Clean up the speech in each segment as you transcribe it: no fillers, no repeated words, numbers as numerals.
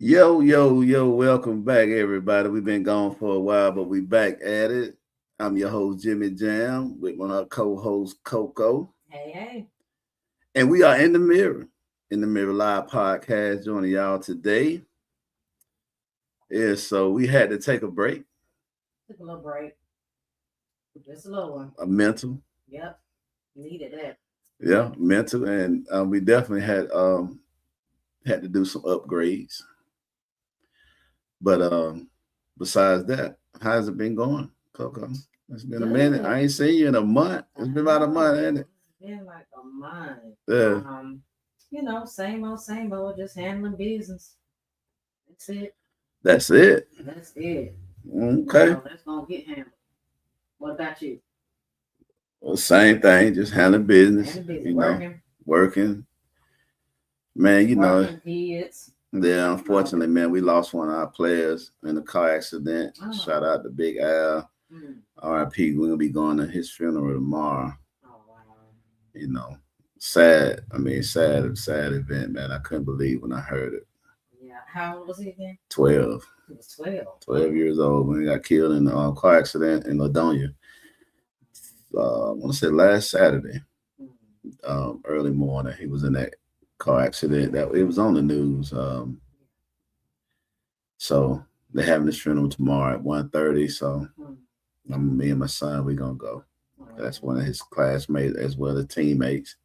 Yo, welcome back, everybody. We've been gone for a while, but we back at it. I'm your host, Jimmy Jam, with my co-host, Coco. Hey, hey. And we are in the Mirror Live podcast, joining y'all today. Yeah, so we had to take a break, Took a little break. Just a little one. a mental, Yep. Needed that. mental, and we definitely had to do some upgrades. But besides that, how's it been going, Coco? It's been a minute. Good. I ain't seen you in a month. It's been about a month, ain't it? It's been like a month. Yeah, Same old, just handling business. That's it. that's it. That's it. Okay. That's gonna get handled. What about you? Well, same thing, just handling business, Handling business. you know, Working. working. Man, Working kids. yeah, unfortunately, man, we lost one of our players in a car accident. Oh. Shout out to Big Al. Mm. RIP. We're gonna be going to his funeral tomorrow. Oh wow. You know, sad. I mean, sad event, man. I couldn't believe when I heard it. Yeah. How old was he again? 12. He was 12. 12 years old when he got killed in a car accident in Ladonia. I want to say last Saturday, early morning. He was in that car accident. That it was on the news. So they're having his funeral tomorrow at 1:30. So me and my son, we gonna go. That's one of his classmates as well as teammates,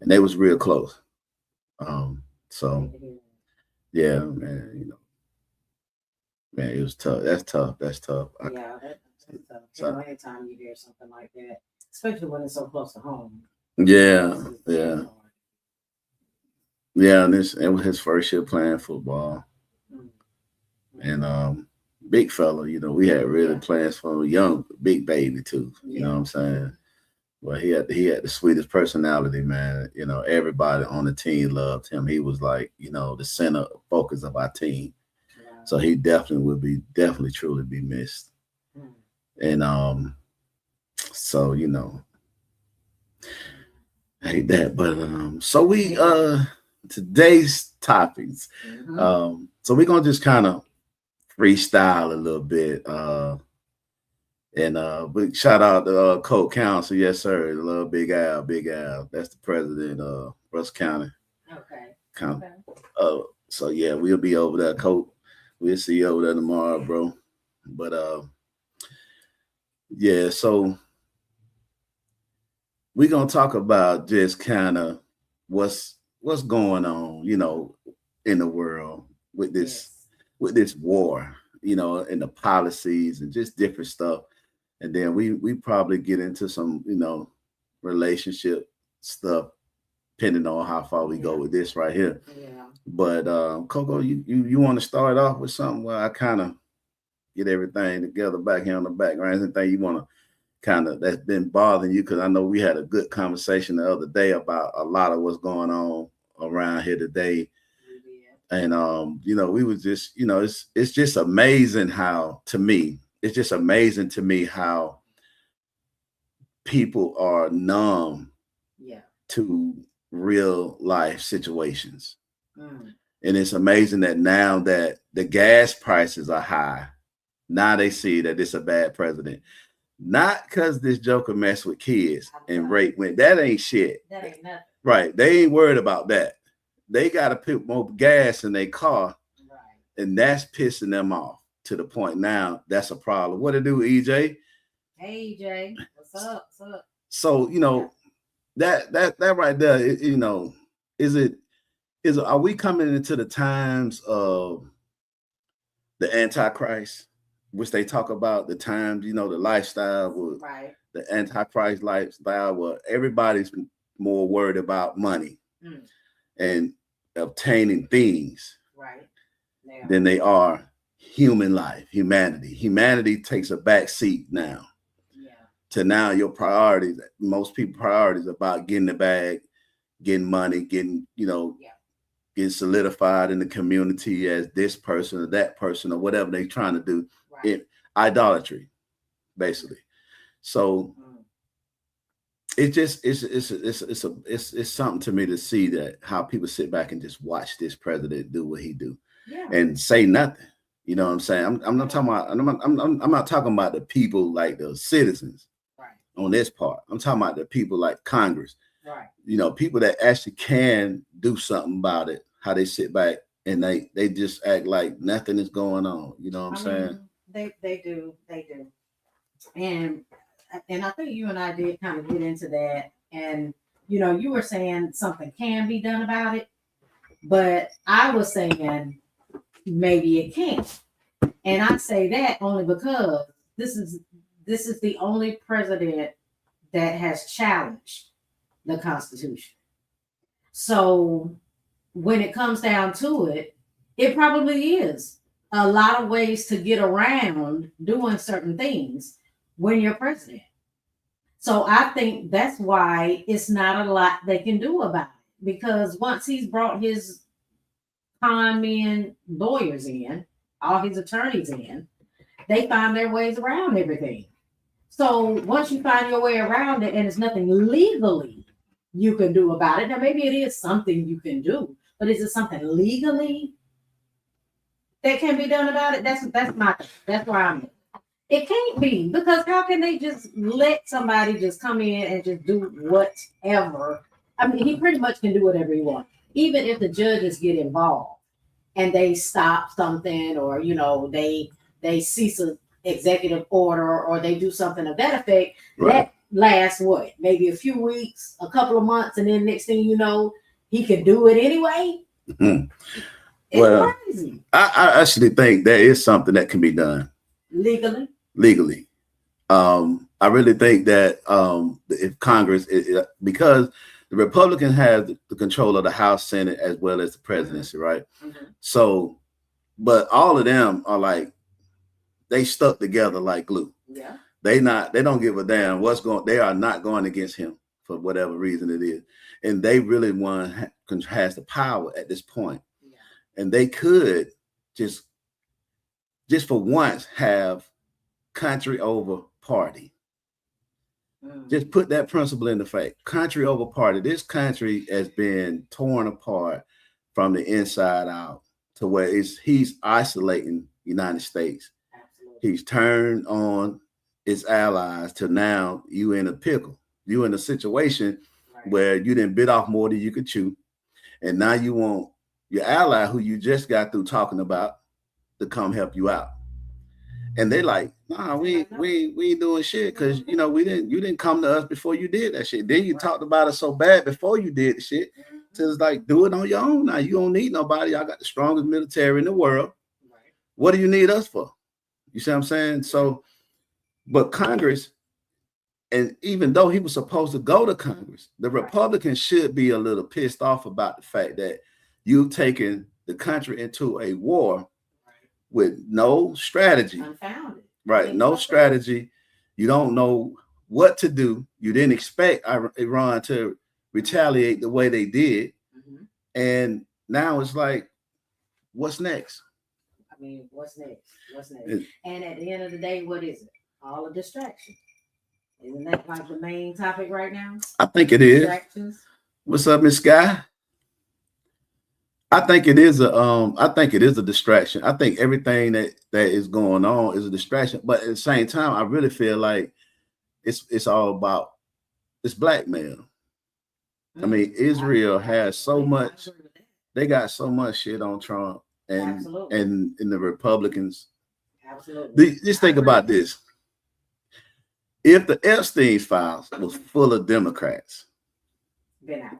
and they was real close. So yeah, man, man, it was tough. That's tough. That's tough. Yeah, that's tough. So- Anytime you hear something like that, especially when it's so close to home. Yeah, It's yeah, hard. yeah. And it was his first year playing football, Mm. and big fella. We had really Yeah. plans for a young big baby too. You know what I'm saying? Well, he had the sweetest personality, man. Everybody on the team loved him. He was like, the center focus of our team. Yeah. So he definitely would be definitely truly be missed. Mm. And so hate that. But so we today's topics. Mhm. So we're gonna just kind of freestyle a little bit. And but shout out to Coke Council, yes sir. The little Big Al. That's the president of Russ County. Okay. County. Okay. So yeah, we'll be over there, Coke. We'll see you over there tomorrow, bro. But yeah, so we're gonna talk about just kind of what's going on, in the world with this Yes. with this war, and the policies and just different stuff. And then we probably get into some, relationship stuff, depending on how far we go Yeah. with this right here. Yeah. But Coco, you want to start off with something where I kind of get everything together back here on the background? Anything you want to kind of that's been bothering you? Because I know we had a good conversation the other day about a lot of what's going on around here today. We did. And we was just, it's just amazing how, to me, it's just amazing to me how people are numb Yeah. to real life situations. Mm. And it's amazing that now that the gas prices are high, now they see that it's a bad president. Not because this joker messed with kids and rape went. That ain't shit. That ain't nothing. Right. They ain't worried about that. They got to put more gas in their car, Right. and that's pissing them off to the point now that's a problem. What to do, EJ? Hey Jay, what's up? What's up? So that right there, are we coming into the times of the Antichrist, which they talk about the times, the lifestyle with Right. the Antichrist lifestyle, where everybody's more worried about money Mm. and obtaining things Right. Now. than they are human life, humanity. Humanity takes a back seat now. Yeah. To now your priorities, most people priorities about getting the bag, getting money, getting, Yeah. getting solidified in the community as this person or that person or whatever they're trying to do. Right. It idolatry, basically. So Mm. it's something to me to see that how people sit back and just watch this president do what he do. Yeah. and say nothing. You know what I'm saying? I'm not talking about. I'm not talking about the people like the citizens Right. on this part. I'm talking about the people like Congress. Right. You know, people that actually can do something about it. How they sit back and they just act like nothing is going on. You know what I'm saying? They do. And I think you and I did kind of get into that. And you were saying something can be done about it, but I was saying maybe it can't. And I say that only because this is the only president that has challenged the Constitution. So when it comes down to it, it probably is a lot of ways to get around doing certain things when you're president. So I think that's why it's not a lot they can do about it. Because once he's brought his con men lawyers in, all his attorneys in, they find their ways around everything. So once you find your way around it and there's nothing legally you can do about it, now maybe it is something you can do, but is it something legally that can be done about it? That's where I'm at. It can't be, because how can they just let somebody just come in and just do whatever? I mean, he pretty much can do whatever he wants, even if the judges get involved and they stop something, or they cease an executive order, or they do something of that effect. Right. That lasts what? Maybe a few weeks, a couple of months, and then next thing you know, he can do it anyway. Mm-hmm. It's Well, crazy. I actually think there is something that can be done legally. I really think that if Congress, because the Republican has the control of the House, Senate, as well as the presidency, right? Mm-hmm. So, but all of them are like, they stuck together like glue. Yeah. They don't give a damn what's going. They are not going against him for whatever reason it is, and they really has the power at this point. Yeah. And they could just for once have country over party. Just put that principle into effect. Country over party. This country has been torn apart from the inside out to where he's isolating the United States. Absolutely. He's turned on its allies to now you in a pickle. You in a situation where you didn't bit off more than you could chew. And now you want your ally, who you just got through talking about, to come help you out. And they like, nah, we ain't doing shit, because you didn't come to us before you did that shit. Then you talked about it so bad before you did the shit. So it's like, do it on your own now. You don't need nobody. I got the strongest military in the world. Right. What do you need us for? You see what I'm saying? So, but Congress, and even though he was supposed to go to Congress, the Republicans should be a little pissed off about the fact that you've taken the country into a war with no strategy. Unfounded. Right. No strategy. You don't know what to do. You didn't expect Iran to retaliate the way they did. Mm-hmm. And now it's like, what's next? I mean, what's next? And at the end of the day, what is it? All a distraction. Isn't that like the main topic right now? I think it is. Distractions. What's up, Miss Sky? I think it is a distraction. I think everything that is going on is a distraction. But at the same time, I really feel like it's all about this blackmail. I mean, Israel has so much. They got so much shit on Trump and the Republicans. Absolutely. Just think about this. If the Epstein files was full of Democrats, been out.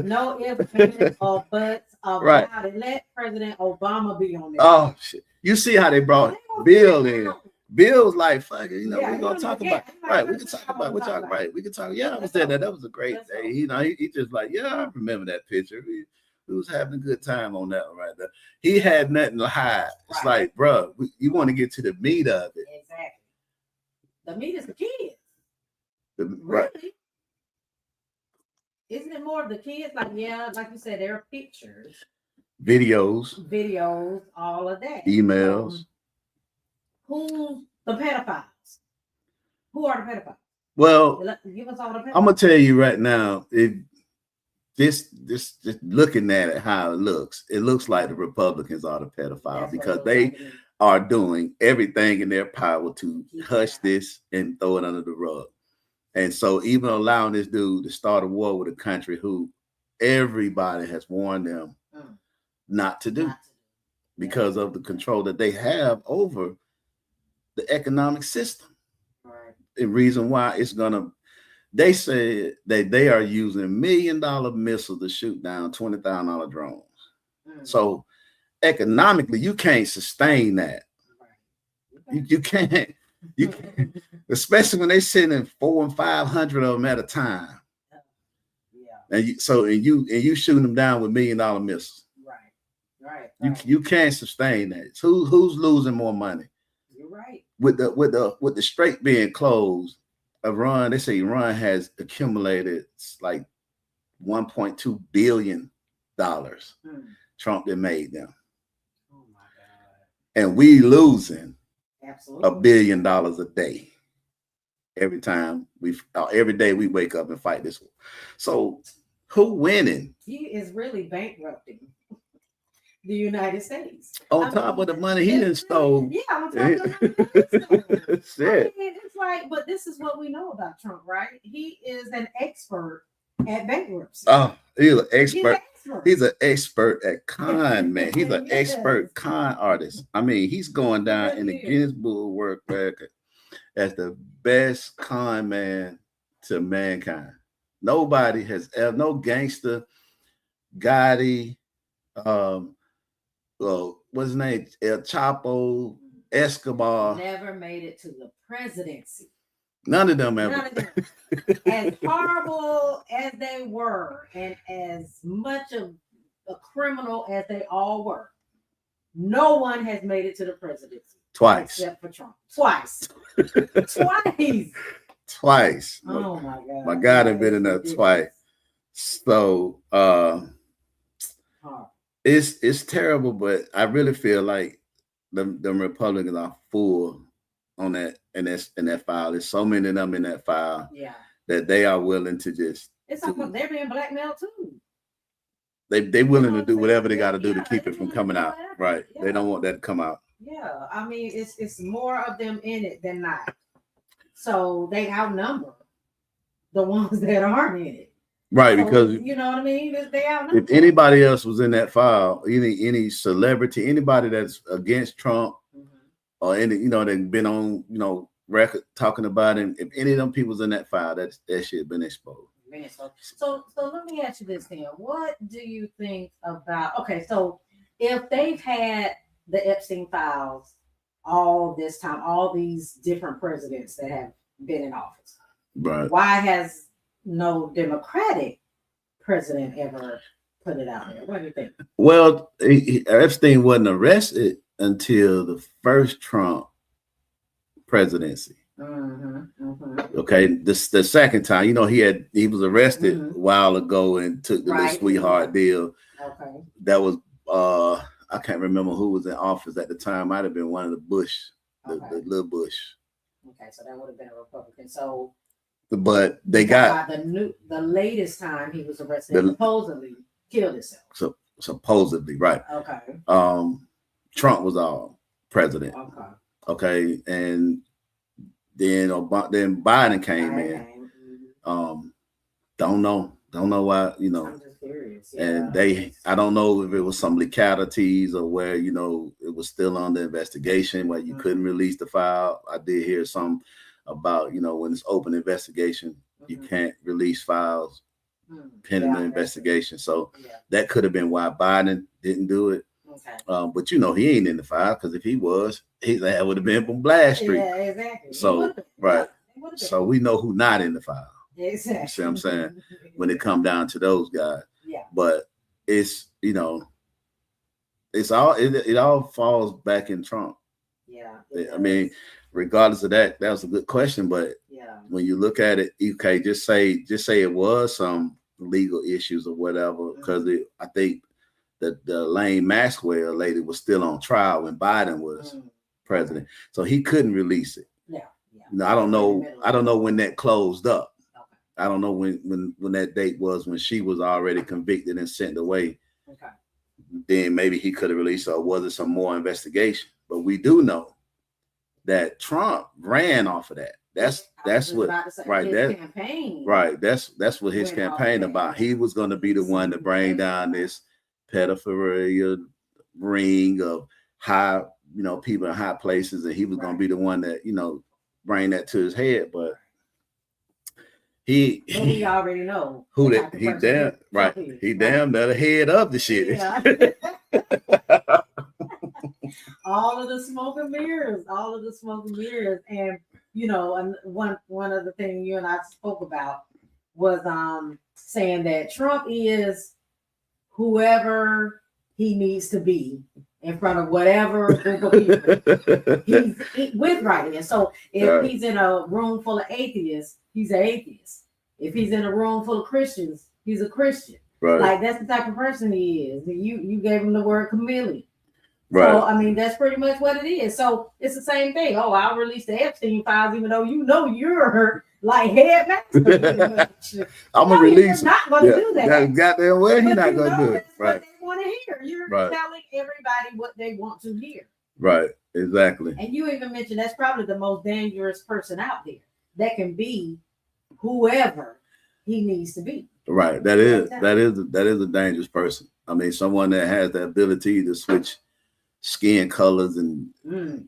No ifs, ands, or buts about it. Let President Obama be on there. Oh shit! You see how they brought Bill in? Bill's like, fuck it, we're gonna talk about right. We can talk about what y'all right. We can talk. Yeah, I was there. That was a great day. He just like, yeah, I remember that picture. We was having a good time on that one right there. He had nothing to hide. It's like, bro, you want to get to the meat of it. Exactly. The meat is the kids. Really? Isn't it more of the kids? Like, yeah, like you said, there are pictures, videos, all of that, emails. Who's the pedophiles? Who are the pedophiles? Well, give us all the pedophiles. I'm gonna tell you right now, just looking at it, how it looks like the Republicans are the pedophiles because they are doing everything in their power to hush this and throw it under the rug. And so even allowing this dude to start a war with a country who everybody has warned them not to do because of the control that they have over the economic system. Right. The reason why it's gonna, they said that they are using $1 million missiles to shoot down $20,000 drones. So economically, you can't sustain that. Right. You can't. You can't, especially when they're sending 400 and 500 of them at a time. Yeah. And you shooting them down with $1 million missiles. Right. You can't sustain that. So who's losing more money? You're right. With the strait being closed, Iran, they say Iran has accumulated like $1.2 billion. Trump that made them. Oh my God. And we losing absolutely $1 billion a day. Every day we wake up and fight this war. So who winning? He is really bankrupting the United States. On top of the money he done stole. Yeah, on top of the money he stole. Shit. I mean, it's like, but this is what we know about Trump, right? He is an expert at bankruptcy. Oh, he's an expert. He's an expert at con, man. He's an Yes. expert con artist. I mean, he's going down in the Guinness Book of World Record as the best con man to mankind. Nobody has ever, no gangster, Gotti, what's his name? El Chapo, Escobar. Never made it to the presidency. None of them ever. None of them. As horrible as they were, and as much of a criminal as they all were, no one has made it to the presidency. Twice. Except for Trump. Twice. Twice. Oh my God. My God had been in there twice. So it's terrible, but I really feel like the Republicans are full on that in that file. There's so many of them in that file that they are willing to just. It's like they're being blackmailed too. They willing to do whatever they got to do to keep it from coming out. Right. Yeah. They don't want that to come out. Yeah. I mean, it's more of them in it than not. So they outnumber the ones that aren't in it. Right, so, because you know what I mean? They outnumber. If anybody else was in that file, any celebrity, anybody that's against Trump, or any, they've been on, record talking about him. If any of them people's in that file, that shit been exposed. So let me ask you this then. What do you think about, okay, so if they've had the Epstein files all this time, all these different presidents that have been in office, right? Why has no Democratic president ever put it out there? What do you think? Well, Epstein wasn't arrested until the first Trump presidency. Okay, the second time, he was arrested a while ago and took the little sweetheart deal. Okay, that was I can't remember who was in office at the time. Might have been one of the Bush, the little Bush. Okay, so that would have been a Republican. So, but they got the latest time he was arrested, supposedly killed himself. So supposedly, right? Okay. Trump was our president. Okay, and then Biden came in. Don't know why, I'm just curious. Yeah. And I don't know if it was some legalities or where, it was still under investigation where you couldn't release the file. I did hear some about, when it's open investigation, you can't release files pending the investigation. So that could have been why Biden didn't do it. Okay. But he ain't in the file, because if he was, that would have been from Blast Street. Yeah, exactly. So right. So we know who not in the file. Exactly. You see what I'm saying? When it come down to those guys. Yeah. But it's it all falls back in Trump. Yeah. I mean, regardless of that was a good question. But when you look at it, you can't just say it was some legal issues or whatever, because I think that the Lane Maxwell lady was still on trial when Biden was president, so he couldn't release it. Yeah. I don't know when that closed up. I don't know when that date was when she was already convicted and sent away. Okay. Then maybe he could have released her, or was it some more investigation? But we do know that Trump ran off of that. That's what right that campaign. Right. That's what his campaign about. He was going to be the one to bring down this pedophilia ring of high, people in high places, and he was going to be the one that, bring that to his head. But we already know who that he damn right. He damn the head of the shit. Yeah. all of the smoke and mirrors, and and one of the things you and I spoke about was saying that Trump is whoever he needs to be in front of whatever group of people he's with right now. So if he's in a room full of atheists, he's an atheist. If he's in a room full of Christians, he's a Christian. Right. Like that's the type of person he is. You gave him the word chameleon. Right. So I mean that's pretty much what it is. So it's the same thing. Oh, I'll release the Epstein files, even though you're like headmaster. I'm gonna release. You're not gonna do that. Goddamn well, he's not gonna do it. Right. What they want to hear. You're telling everybody what they want to hear. Right. Exactly. And you even mentioned that's probably the most dangerous person out there. That can be whoever he needs to be. Right. That is a dangerous person. I mean, someone that has the ability to switch skin colors and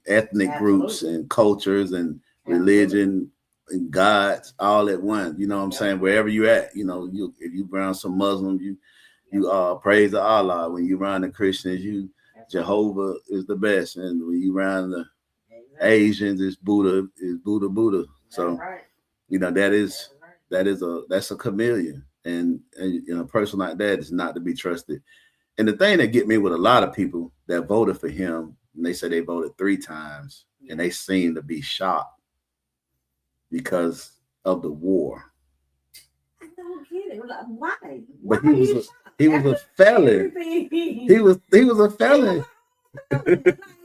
ethnic groups and cultures and religion and gods all at once. You know what I'm saying? Wherever you at, if you around some Muslim, you praise to Allah. When you around the Christians, Jehovah is the best. And when you around the Asians, it's Buddha. So that's a chameleon. And a person like that is not to be trusted. And the thing that get me with a lot of people that voted for him, and they say they voted 3 times, and they seem to be shocked because of the war. I don't get it. Why? But he was a felon. He was a felon.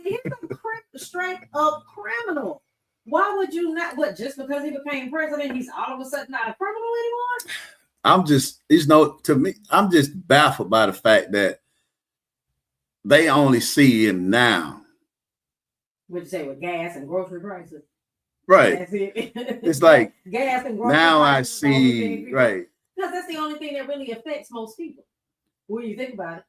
He's a straight up criminal. Why would you not? What? Just because he became president, he's all of a sudden not a criminal anymore? I'm just, to me, I'm just baffled by the fact that they only see him now. What'd you say with gas and grocery prices? Right. That's it. It's like gas and grocery now prices. I see, right. Because that's the only thing that really affects most people. When you think about it.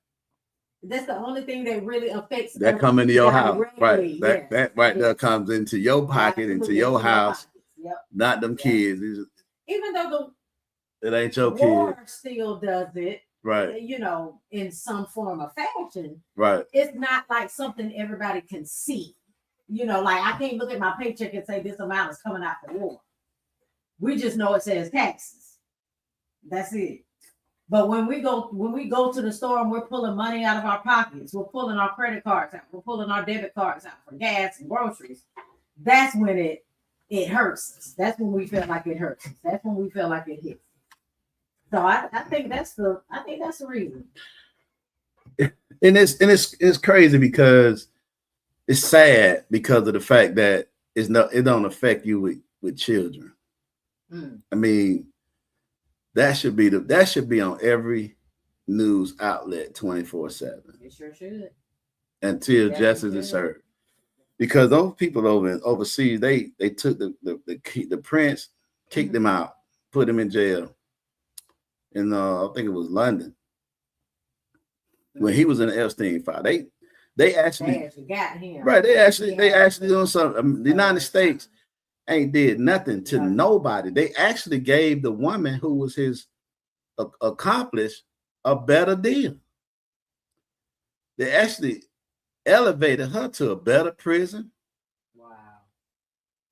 That's the only thing that really affects that come into your house. Right. Yes. That right there comes into your pocket, into your house. Yep. Not them kids. Even though it ain't your war kid. Still does it. Right. In some form of fashion. Right. It's not like something everybody can see. Like I can't look at my paycheck and say this amount is coming out for war. We just know it says taxes. That's it. But when we go to the store and we're pulling money out of our pockets, we're pulling our credit cards out, we're pulling our debit cards out for gas and groceries. That's when it hurts us. That's when we feel like it hurts us. That's when we feel like it hits. So I think that's the reason. And it's crazy because it's sad because of the fact that it don't affect you with children. I mean, that should be on every news outlet 24/7. It sure should. Until justice is served. Because those people overseas, they took the prince, kicked him out, put him in jail. In I think it was London. When he was in the Epstein file, they actually got him. Right, they actually doing something. The United States ain't did nothing to nobody. They actually gave the woman who was his accomplice a better deal. They actually elevated her to a better prison. Wow.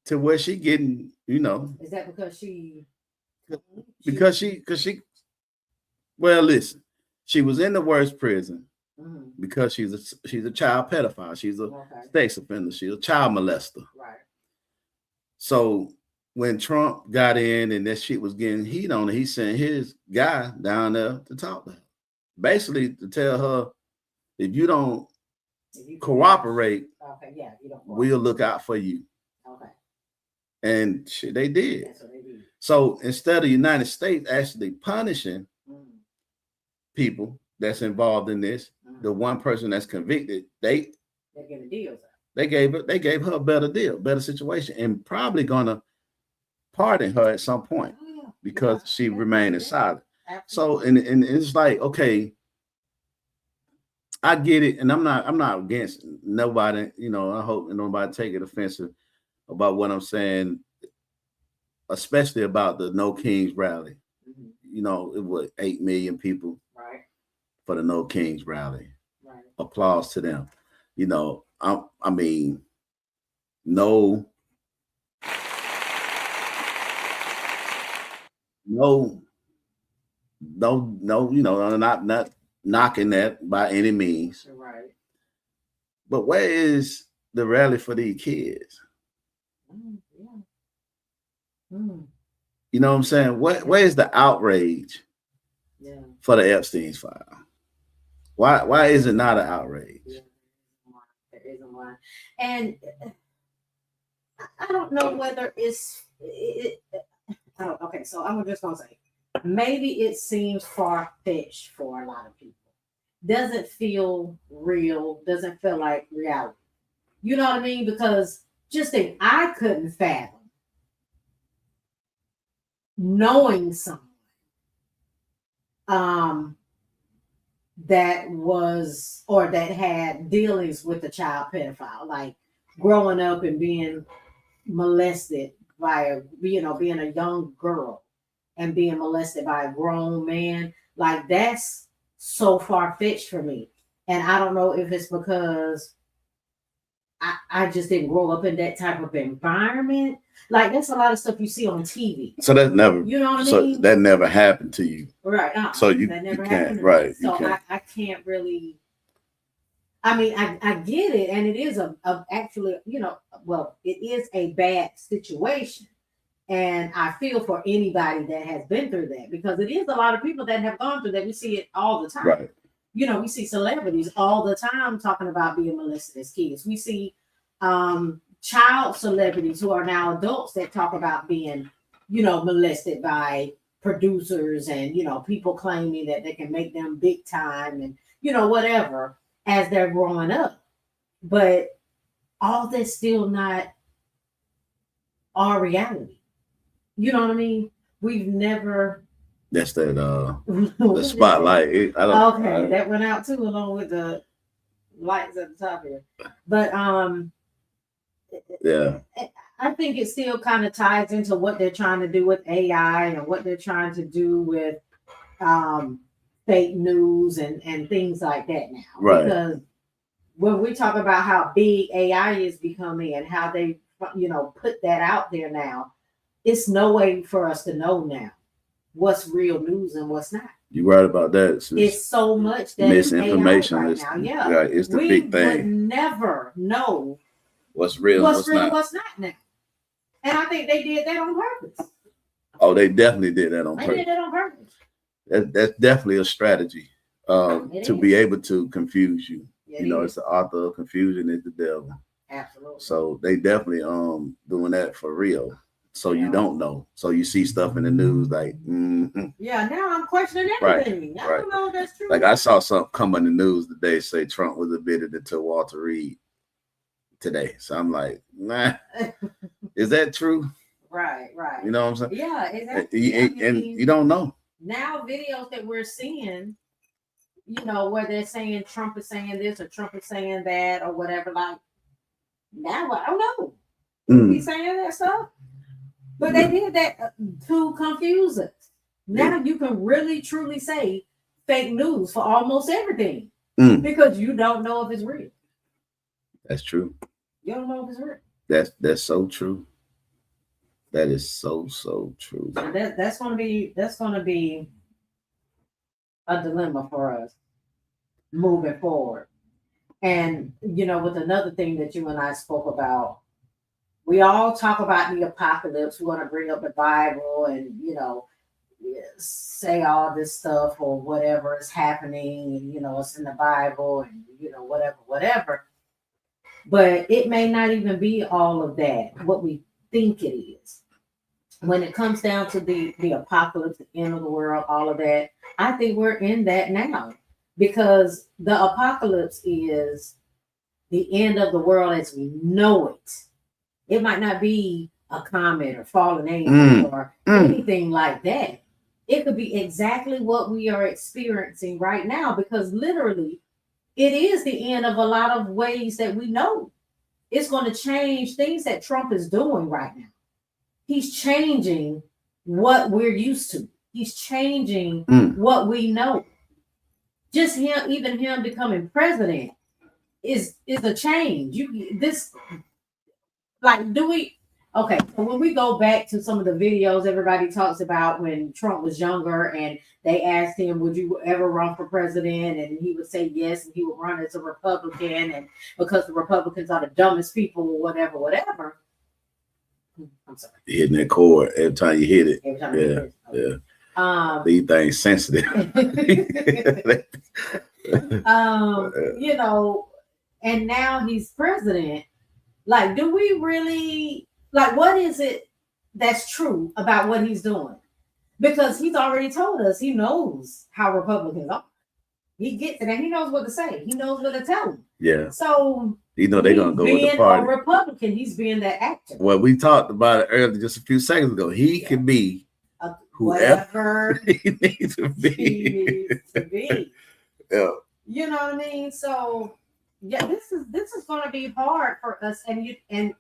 To where she getting, Is that because she well, listen, she was in the worst prison because she's a child pedophile. She's a sex offender. She's a child molester. Right. So when Trump got in and that shit was getting heat on her, he sent his guy down there to talk to her. Basically to tell her, if you don't cooperate, we'll look out for you. Okay. And shit, they did. That's what they did. So instead of the United States actually punishing people that's involved in this, the one person that's convicted, they get a deal. They gave her a better deal, better situation, and probably gonna pardon her at some point because she remained silent. So and it's like, okay, I get it, and I'm not against nobody. You know, I hope nobody take it offensive about what I'm saying, especially about the No Kings rally. You know, it was 8 million people for the No Kings rally. Applause to them. You know, I mean, no, you know, I'm not knocking that by any means. Right. But where is the rally for these kids? You know what I'm saying? Where is the outrage for the Epstein's file? Why is it not an outrage? There isn't one. And I don't know whether okay, so I'm just gonna say maybe it seems far-fetched for a lot of people. Doesn't feel real, doesn't feel like reality. You know what I mean? Because just think, I couldn't fathom knowing someone that was or that had dealings with a child pedophile, like growing up and being molested by being a young girl and being molested by a grown man. Like, that's so far-fetched for me. And I don't know if it's because I just didn't grow up in that type of environment. Like, that's a lot of stuff you see on TV. So that never, you know what I So mean? that never happened to you, right? So you can't, right? So I can't really. I mean, I get it, and it is a actually, well, it is a bad situation, and I feel for anybody that has been through that, because it is a lot of people that have gone through that. We see it all the time. Right. We see celebrities all the time talking about being molested as kids. We see child celebrities who are now adults that talk about being, molested by producers and, people claiming that they can make them big time and, whatever as they're growing up. But all that's still not our reality. You know what I mean? We've never. That's that the spotlight. That went out too, along with the lights at the top here. But yeah, I think it still kind of ties into what they're trying to do with AI and what they're trying to do with fake news and things like that now. Right. Because when we talk about how big AI is becoming and how they put that out there now, it's no way for us to know now what's real news and what's not. You're right about that. It's so much that misinformation right is now. Yeah, right, it's the big thing. We would never know what's real, what's not now. And I think they did that on purpose. Oh, they definitely did that on purpose. They did that on purpose. That's definitely a strategy to be able to confuse you. It's the author of confusion is the devil. Absolutely. So they definitely doing that for real. So you don't know. So you see stuff in the news like, yeah. Now I'm questioning everything. I don't know if that's true. Like I saw something come on the news today say Trump was admitted into Walter Reed today. So I'm like, nah, is that true? Right. You know what I'm saying? Yeah, exactly. And you don't know. Now videos that we're seeing, where they're saying Trump is saying this or Trump is saying that or whatever. Like, now I don't know. He's saying that stuff. But they did that to confuse us. Now you can really truly say fake news for almost everything because you don't know if it's real. That's true. You don't know if it's real. That's so true. That is so true. And that's gonna be a dilemma for us moving forward. And with another thing that you and I spoke about. We all talk about the apocalypse. We want to bring up the Bible and, say all this stuff or whatever is happening. And, it's in the Bible and, whatever. But it may not even be all of that, what we think it is. when it comes down to the apocalypse, the end of the world, all of that, I think we're in that now because the apocalypse is the end of the world as we know it. It might not be a comet or fallen angel or anything like that. It could be exactly what we are experiencing right now because literally it is the end of a lot of ways that we know. It's going to change things that Trump is doing right now. He's changing what we're used to. He's changing what we know. Just him, even him becoming president is a change. Okay, so when we go back to some of the videos everybody talks about when Trump was younger and they asked him, would you ever run for president? And he would say yes, and he would run as a Republican, and because the Republicans are the dumbest people or whatever. I'm sorry. Hitting that chord every time you hit it. Every time you hit it. Yeah. These things sensitive. You know, and now he's president. Like, do we really like what is it that's true about what he's doing? Because he's already told us he knows how Republicans are. He gets it and he knows what to say. He knows what to tell them. Yeah. So they're gonna go with the party. Being a Republican, he's being that actor. Well, we talked about it earlier, just a few seconds ago. He can be whoever he needs to be. Yeah. You know what I mean? So yeah, this is going to be hard for us, and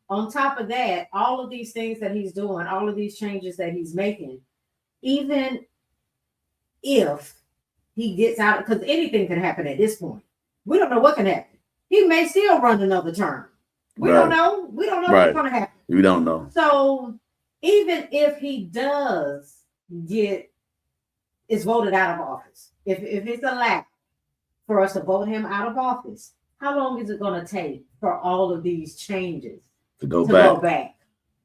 on top of that, all of these things that he's doing, all of these changes that he's making, even if he gets out, because anything can happen at this point. We don't know what can happen. He may still run another term. We don't know. We don't know what's going to happen. We don't know. So even if he is voted out of office, if it's allowed for us to vote him out of office, how long is it going to take for all of these changes to go back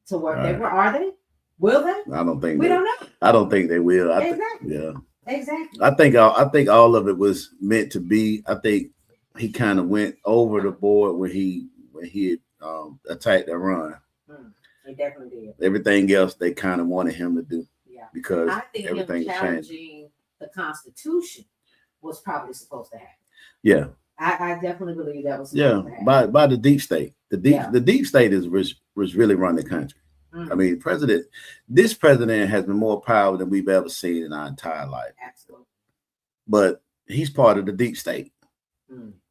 to where they were? Are they? Will they? I don't think we don't know. I don't think they will. Exactly. Exactly. I think all of it was meant to be. I think he kind of went over the board when he attacked Iran. He definitely did. Everything else they kind of wanted him to do. Yeah. Because I think everything him challenging the Constitution was probably supposed to happen. Yeah. I definitely believe that was supposed to happen. by the deep state. The deep state was really running the country. I mean, this president has been more power than we've ever seen in our entire life. Absolutely. But he's part of the deep state.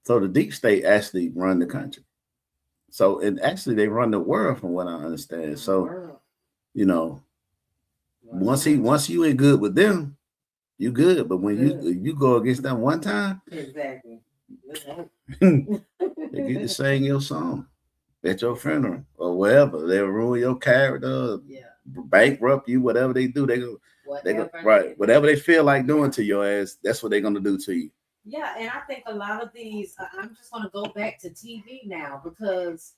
So the deep state actually run the country. So, and actually they run the world from what I understand. So, you know, once you ain't good with them, you good. But when you go against them one time, exactly. they get to sing your song at your funeral or wherever. They'll ruin your character, bankrupt you, whatever they do. They go whatever they feel like doing to your ass, that's what they're gonna do to you. Yeah, and I think a lot of these, I'm just going to go back to TV now because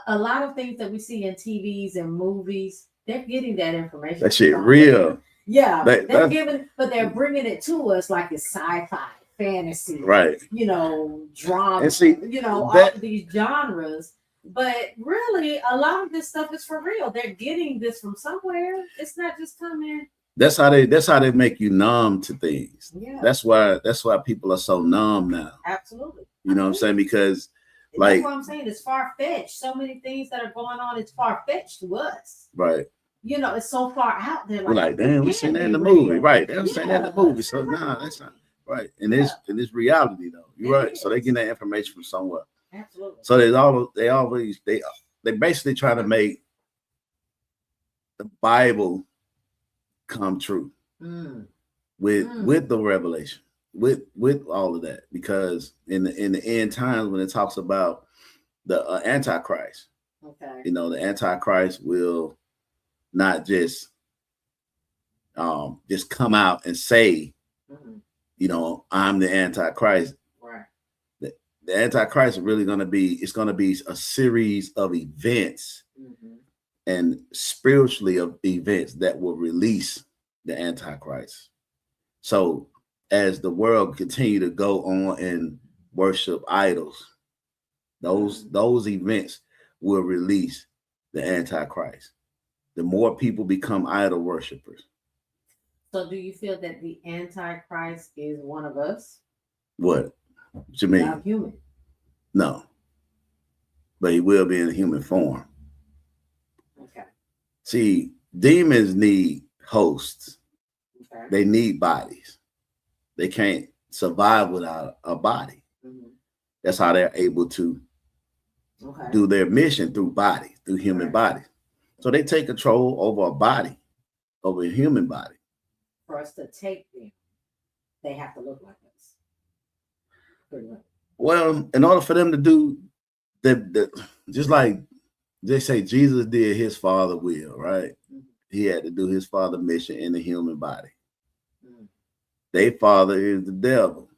a lot of things that we see in TVs and movies, they're getting that information. That shit real. Yeah, they're giving, but they're bringing it to us like it's sci-fi, fantasy, right? You know, drama, and see, all of these genres. But really, a lot of this stuff is for real. They're getting this from somewhere. It's not just coming. That's how they make you numb to things. Yeah. That's why people are so numb now. Absolutely. You know what I'm saying? Because that's what I'm saying. It's far-fetched. So many things that are going on, it's far-fetched to us. Right. You know, it's so far out there. We're like, damn, we seen that in the movie. Right. They was saying that in the movie. So that's not right. And it's reality though. You're right. So they get that information from somewhere. Absolutely. So they basically try to make the Bible come true with the revelation, with all of that, because in the end times when it talks about the Antichrist, you know, the Antichrist will not just come out and say, you know, I'm the Antichrist. Right. The Antichrist is really going to be a series of events and spiritually of events that will release the Antichrist. So as the world continue to go on and worship idols, those events will release the Antichrist. the more people become idol worshipers. So do you feel that the Antichrist is one of us? What you mean? Not human. No, but he will be in human form. Okay. See, demons need hosts. Okay. They need bodies. They can't survive without a body. Mm-hmm. That's how they're able to do their mission through bodies, through human bodies. So they take control over a body, over a human body. For us to take them, they have to look like us. Pretty much. Well, in order for them to do the just like they say Jesus did his Father will, right? Mm-hmm. He had to do his Father mission in the human body. Mm-hmm. Their father is the devil.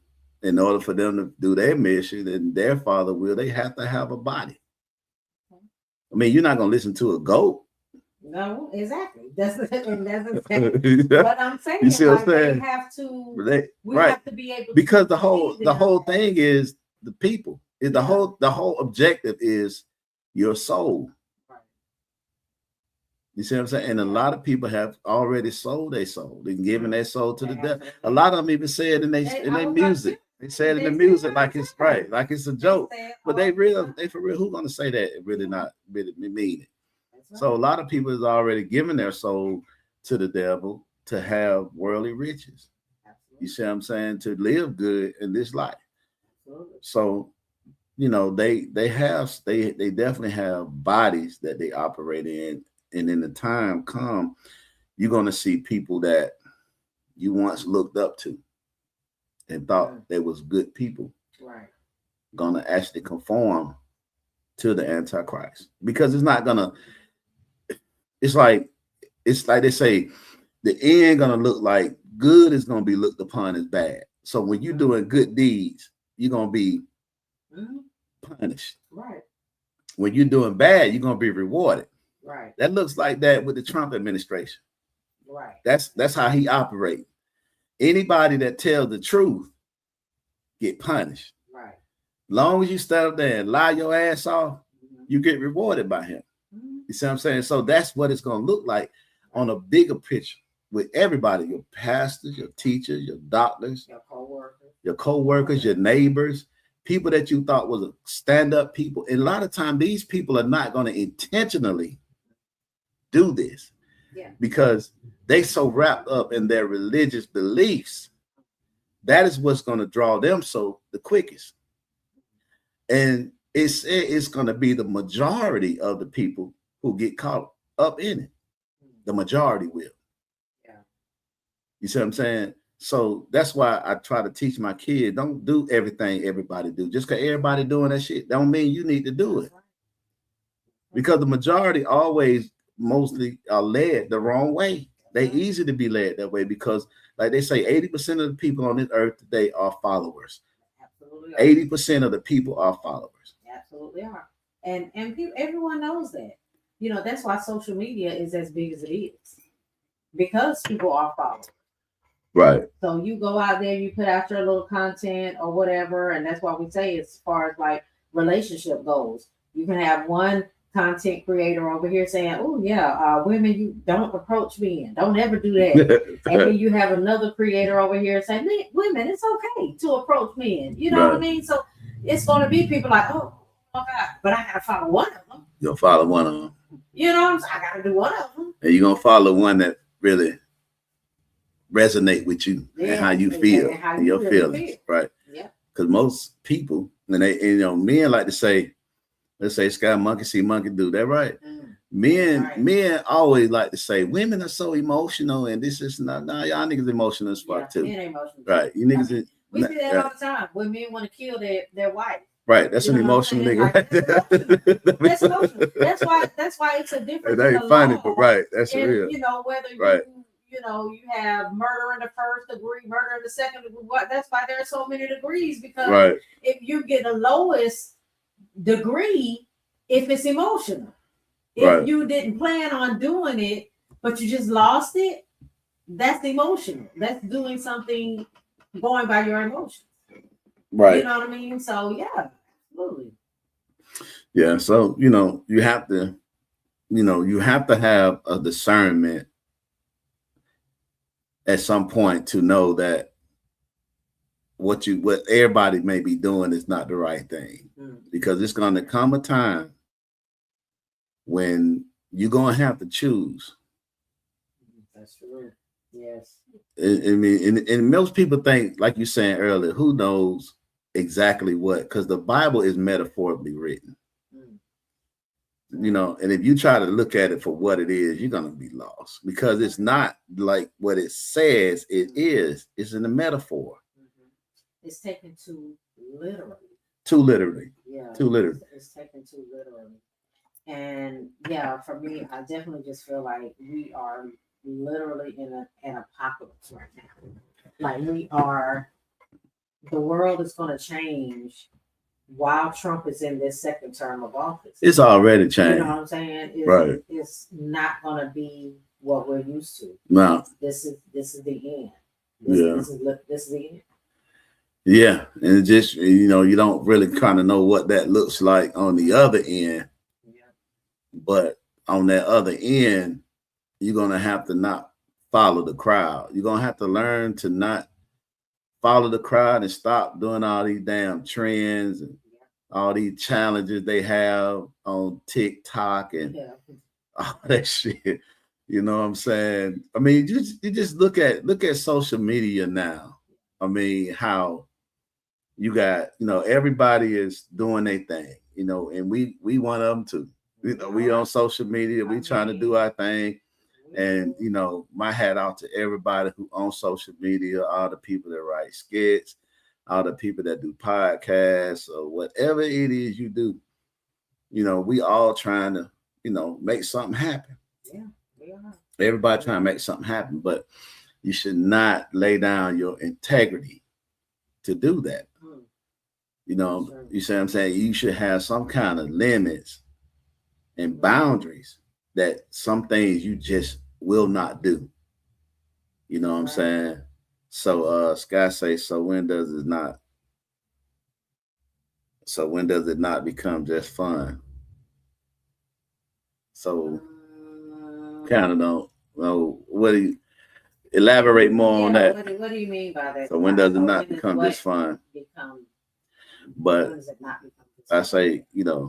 In order for them to do their mission and their Father will, they have to have a body. Okay. I mean, you're not gonna listen to a goat. No, exactly. That's exactly what I'm saying. You see what I'm saying? They have to. We right. have to be able because to the whole thing is the people. Is the whole objective is your soul. Right. You see what I'm saying? And a lot of people have already sold their soul. They've given their soul to the devil. A lot of them even say it in their music. They say it in the music like it's right, like it's a joke. But they for real, who's gonna say that? Really not really mean it. So a lot of people is already giving their soul to the devil to have worldly riches. Absolutely. You see what I'm saying? To live good in this life. Absolutely. So, you know, they definitely have bodies that they operate in. And in the time come, you're going to see people that you once looked up to and thought they was good people. Right. Going to actually conform to the Antichrist. Because it's not going to... It's like they say, the end gonna look like good is gonna be looked upon as bad. So when you're doing good deeds, you're gonna be punished. Right. When you're doing bad, you're gonna be rewarded. Right. That looks like that with the Trump administration. Right. That's how he operates. Anybody that tells the truth get punished. Right. Long as you stand up there and lie your ass off, you get rewarded by him. You see what I'm saying? So that's what it's going to look like on a bigger picture with everybody, your pastors, your teachers, your doctors, your co-workers, your neighbors, people that you thought was a stand-up people. And a lot of times these people are not going to intentionally do this because they so wrapped up in their religious beliefs. That is what's going to draw them so the quickest. And it's going to be the majority of the people who get caught up in it. The majority will. Yeah. You see what I'm saying? So that's why I try to teach my kids, don't do everything everybody do. Just because everybody doing that shit, don't mean you need to do it. Because the majority always mostly are led the wrong way. They easy to be led that way because, like they say, 80% of the people on this earth today are followers. Absolutely. 80% of the people are followers. Absolutely are. And people, everyone knows that. You know, that's why social media is as big as it is. Because people are followers. Right. So you go out there, you put out your little content or whatever, and that's why we say as far as like relationship goes, you can have one content creator over here saying, "Oh yeah, women, you don't approach men, don't ever do that," and then you have another creator over here saying, "Women, it's okay to approach men." You know what I mean? So it's going to be people like, "Oh my God," but I gotta follow one of them. You'll follow one of them. You know, I gotta do one of them. And you're gonna follow one that really resonate with you and how you feel and your feelings, right? Yeah. Because most people, when men like to say, let's say sky monkey see monkey do that, right? Men always like to say women are so emotional and this is not y'all niggas emotional as fuck too. Men emotional. Right. You niggas we see that all the time when men want to kill their wife. Right, that's an emotional nigga right there. That's emotional. That's why it's a difference. It ain't funny, but right, that's real. You know, whether you have murder in the first degree, murder in the second degree. That's why there are so many degrees, because if you get the lowest degree, if it's emotional, if you didn't plan on doing it, but you just lost it, that's emotional. That's doing something going by your emotions. Right. You know what I mean? So yeah, absolutely. Yeah. So, you have to, you have to have a discernment at some point to know that what everybody may be doing is not the right thing, because it's going to come a time when you're going to have to choose. That's true. Yes. I mean, and most people think, like you saying earlier, who knows exactly what, because the Bible is metaphorically written. And if you try to look at it for what it is, you're going to be lost, because it's not like what it says it is. It's in the metaphor. It's taken too literally. Too literally. Yeah. Too literally. It's taken too literally. And yeah, for me, I definitely just feel like we are literally in an apocalypse right now. Like the world is going to change while Trump is in this second term of office. It's already changed. You know what I'm saying? Right. It's not going to be what we're used to. No. This is the end. This is the end. Yeah, and it just you don't really kind of know what that looks like on the other end. Yeah. But on that other end, you're gonna have to not follow the crowd. You're gonna have to learn to not follow the crowd and stop doing all these damn trends and all these challenges they have on TikTok and all that shit. You know what I'm saying? I mean, you just look at social media now. I mean, how you got, everybody is doing their thing, and we one of them too. We on social media, we trying to do our thing. And, my hat out to everybody who on social media, all the people that write skits, all the people that do podcasts or whatever it is you do. We all trying to, make something happen. Yeah, we are. Everybody trying to make something happen, but you should not lay down your integrity to do that. Sure. You see what I'm saying? You should have some kind of limits and boundaries that some things you just will not do. You know what I'm saying? So Sky says, so when does it not become just fun? So kind of don't know. What do you elaborate more on that? What do you mean by that? So when does it not become just fun? But I say,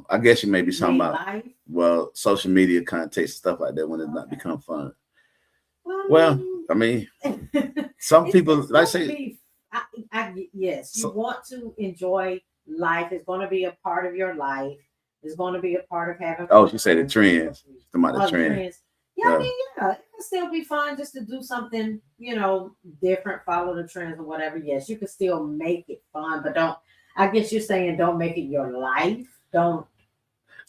I guess you may be talking about social media context, stuff like that, when it not become fun. Well, I mean, some people, like say, yes, you want to enjoy life. It's going to be a part of your life. It's going to be a part of having. Oh, she said the trends. The trends. Yeah, I mean, it can still be fun just to do something, different, follow the trends or whatever. Yes, you can still make it fun, but don't. I guess you're saying don't make it your life. Don't.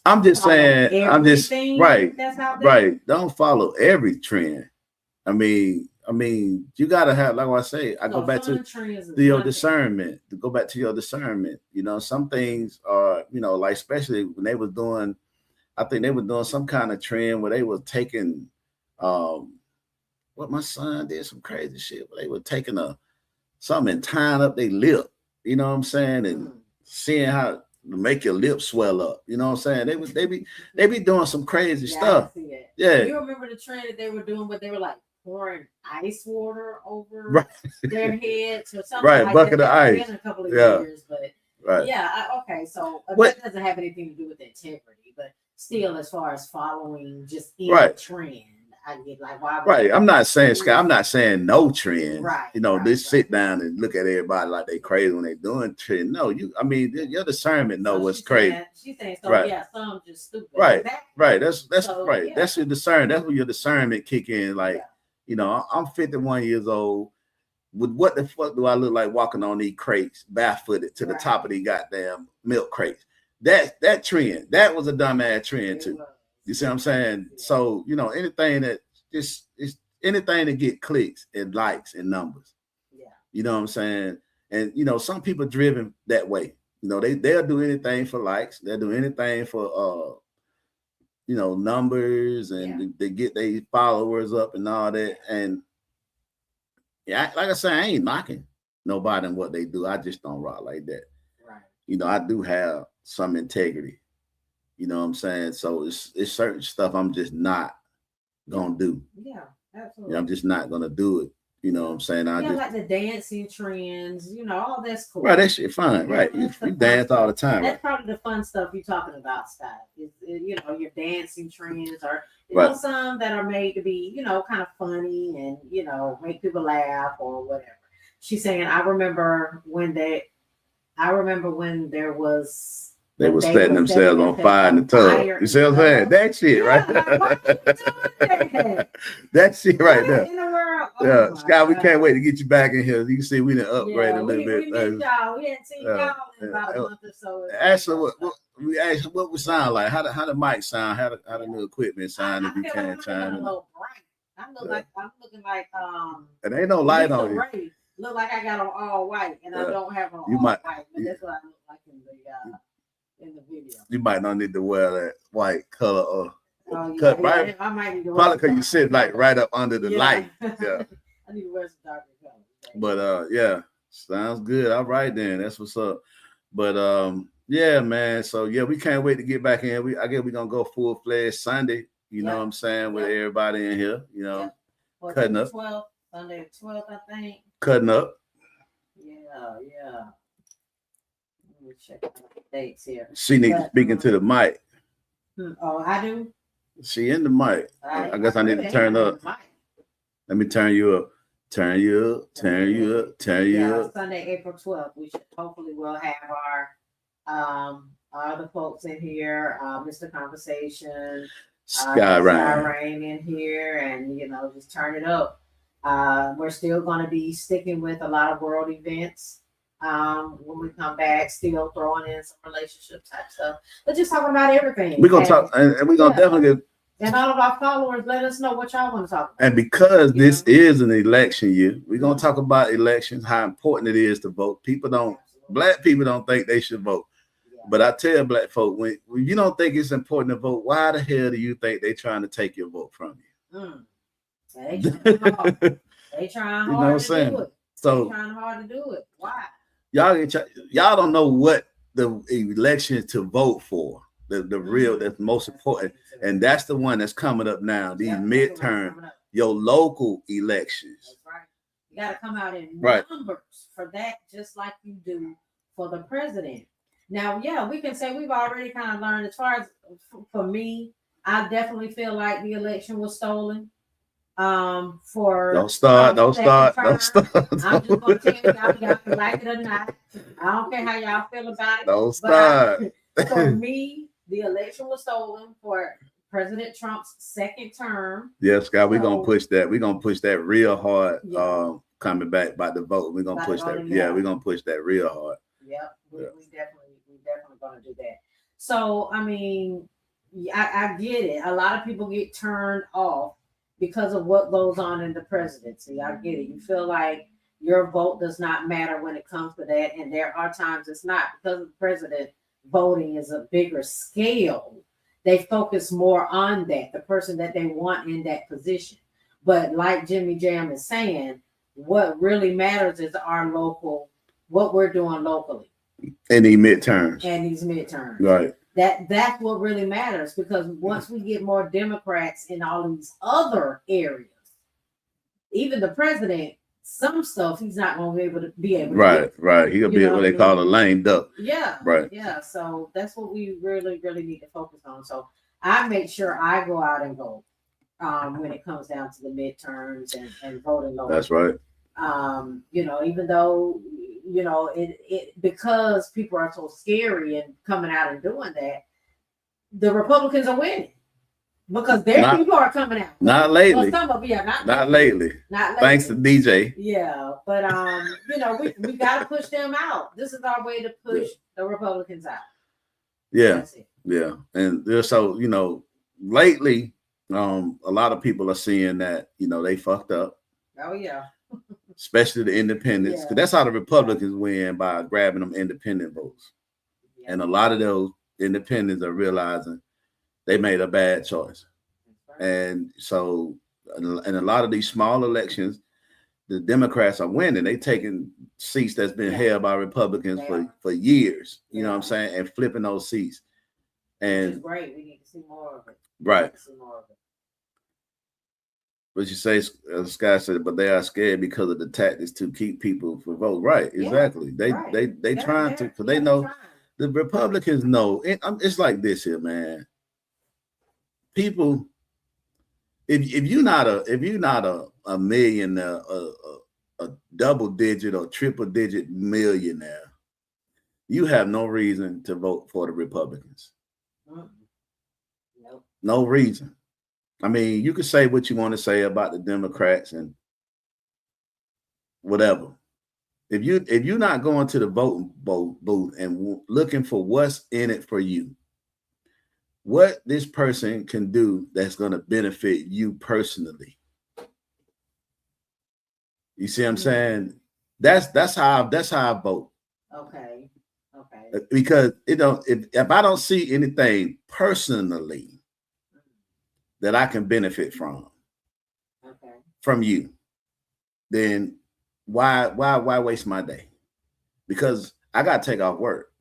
I'm just saying. Right. That's out there. Right. Don't follow every trend. I mean, you gotta have, like I say, I go back to your discernment. To go back to your discernment. Some things are, like especially when they was doing, I think they were doing some kind of trend where they were taking, what my son did some crazy shit. Where they were taking something and tying up their lip. You know what I'm saying? And seeing how to make your lips swell up. You know what I'm saying? They be doing some crazy stuff. Yeah. You remember the trend that they were doing where they were like pouring ice water over their heads or something like bucket that. Of ice. Been a couple of years, but okay. So that doesn't have anything to do with integrity, but still, as far as following just any trend. I get like, why? Right. I'm not saying, Scott, I'm not saying no trend. Right. Sit down and look at everybody like they crazy when they doing trend. No, your discernment know what's crazy. She's saying, so yeah, some just stupid. Right. Right. That's right. Yeah. That's your discernment. That's where your discernment kick in. Like, I'm 51 years old. What the fuck do I look like walking on these crates barefooted to the top of these goddamn milk crates? That trend, that was a dumbass trend too. You see what I'm saying? Yeah. So, anything that is anything that get clicks and likes and numbers. Yeah. You know what I'm saying? And some people driven that way. They'll do anything for likes, they'll do anything for numbers, and they get their followers up and all that. And yeah, like I say, I ain't knocking nobody and what they do. I just don't rock like that. Right. I do have some integrity. You know what I'm saying? So it's certain stuff I'm just not gonna do. Yeah, absolutely. You know, I'm just not gonna do it. You know what I'm saying? Yeah, like the dancing trends, all that's cool. Right, that shit fine. Right, you dance all the time. That's probably the fun stuff you're talking about, Scott. Your dancing trends, or some that are made to be, kind of funny and make people laugh or whatever. She's saying, I remember when there was. They were setting themselves on fire in the tub. You see what I'm saying? That shit, right? That shit right there. In the world? Yeah, Scott, we can't wait to get you back in here. You can see we done upgraded a little bit. We missed y'all. We hadn't seen y'all in about a month or so. Actually, what we sound like? How the mic sound? How the new equipment sound? If you can't chime in. I'm looking like And ain't no light on you. Look like I got on all white, and I don't have on all white. But that's what I look like in the video. You might not need to wear that white color or cut right. I might need to probably because you sit like right up under the light. Yeah. I need to wear some darker colors. But yeah, sounds good. All right then, that's what's up. But yeah, man. So yeah, we can't wait to get back in. I guess we're gonna go full-fledged Sunday. You know what I'm saying, with everybody in here. Well, cutting up. Sunday the 12th, I think. Cutting up. Yeah. Let me check out the dates here. She needs to speak into the mic. Oh, I do? She in the mic. I guess I need to turn up. Let me turn you up. Turn you up. Sunday, April 12th. We should hopefully will have our other folks in here. Mr. Conversation. Sky Rain in here, and just turn it up. We're still going to be sticking with a lot of world events. When we come back, still throwing in some relationship type stuff, but just talking about everything. We're gonna talk, and we're gonna definitely get. And all of our followers, let us know what y'all want to talk about. And because this is an election year, we're gonna talk about elections, how important it is to vote. Black people don't think they should vote. But I tell black folk, when you don't think it's important to vote, why the hell do you think they're trying to take your vote from you? They trying hard. They trying hard to do it. So they trying hard to do it. Why? Y'all don't know what the election to vote for. The real, that's most important, and that's the one that's coming up now. These midterm, your local elections. That's right. You got to come out in numbers for that, just like you do for the president. Now, we can say we've already kind of learned. As far as for me, I definitely feel like the election was stolen. For don't start. I'm just gonna tell y'all can like it or not. I don't care how y'all feel about it. Don't start. For me, the election was stolen for President Trump's second term. Yes, Scott, we're gonna push that. We're gonna push that real hard. Coming back by the vote, we're gonna push that. Yeah, we're gonna push that real hard. Yep, we definitely gonna do that. So I mean, I get it. A lot of people get turned off because of what goes on in the presidency. I get it. You feel like your vote does not matter when it comes to that, and there are times it's not, because the president voting is a bigger scale. They focus more on that, the person that they want in that position. But like Jimmy Jam is saying, what really matters is our local, what we're doing locally. And these midterms. Right. That's what really matters, because once we get more Democrats in all these other areas, even the president, some stuff he's not going to be able to Right. He'll be what they call a lame duck. Yeah. Right. Yeah. So that's what we really, really need to focus on. So I make sure I go out and vote when it comes down to the midterms and voting locally. That's right. Even though, it because people are so scary and coming out and doing that, the Republicans are winning because their people are coming out. Not lately. Well, some of not lately. Thanks to DJ. Yeah, but we got to push them out. This is our way to push the Republicans out. Yeah, and so lately, a lot of people are seeing that they fucked up. Oh yeah. Especially the independents, because that's how the Republicans win, by grabbing them independent votes. Yeah. And a lot of those independents are realizing they made a bad choice. Right. And so, in a lot of these small elections, the Democrats are winning. They taking seats that's been held by Republicans for years, you know what I'm saying, and flipping those seats. Which is And great. We need to see more of it. right. See more of it. But you say, Scott said, but they are scared because of the tactics to keep people from vote. Right, Yeah, exactly. They right. they trying to, because they know the Republicans know. It's like this here, man. People, if you're not a millionaire, a double digit or triple digit millionaire, you have no reason to vote for the Republicans. Nope. No reason. I mean, you could say what you want to say about the Democrats and whatever. If you're not going to the voting booth and looking for what's in it for you, what this person can do that's going to benefit you personally. You see what I'm saying? That's how I vote. Okay. Because if I don't see anything personally that I can benefit from you, then why waste my day? Because I got to take off work.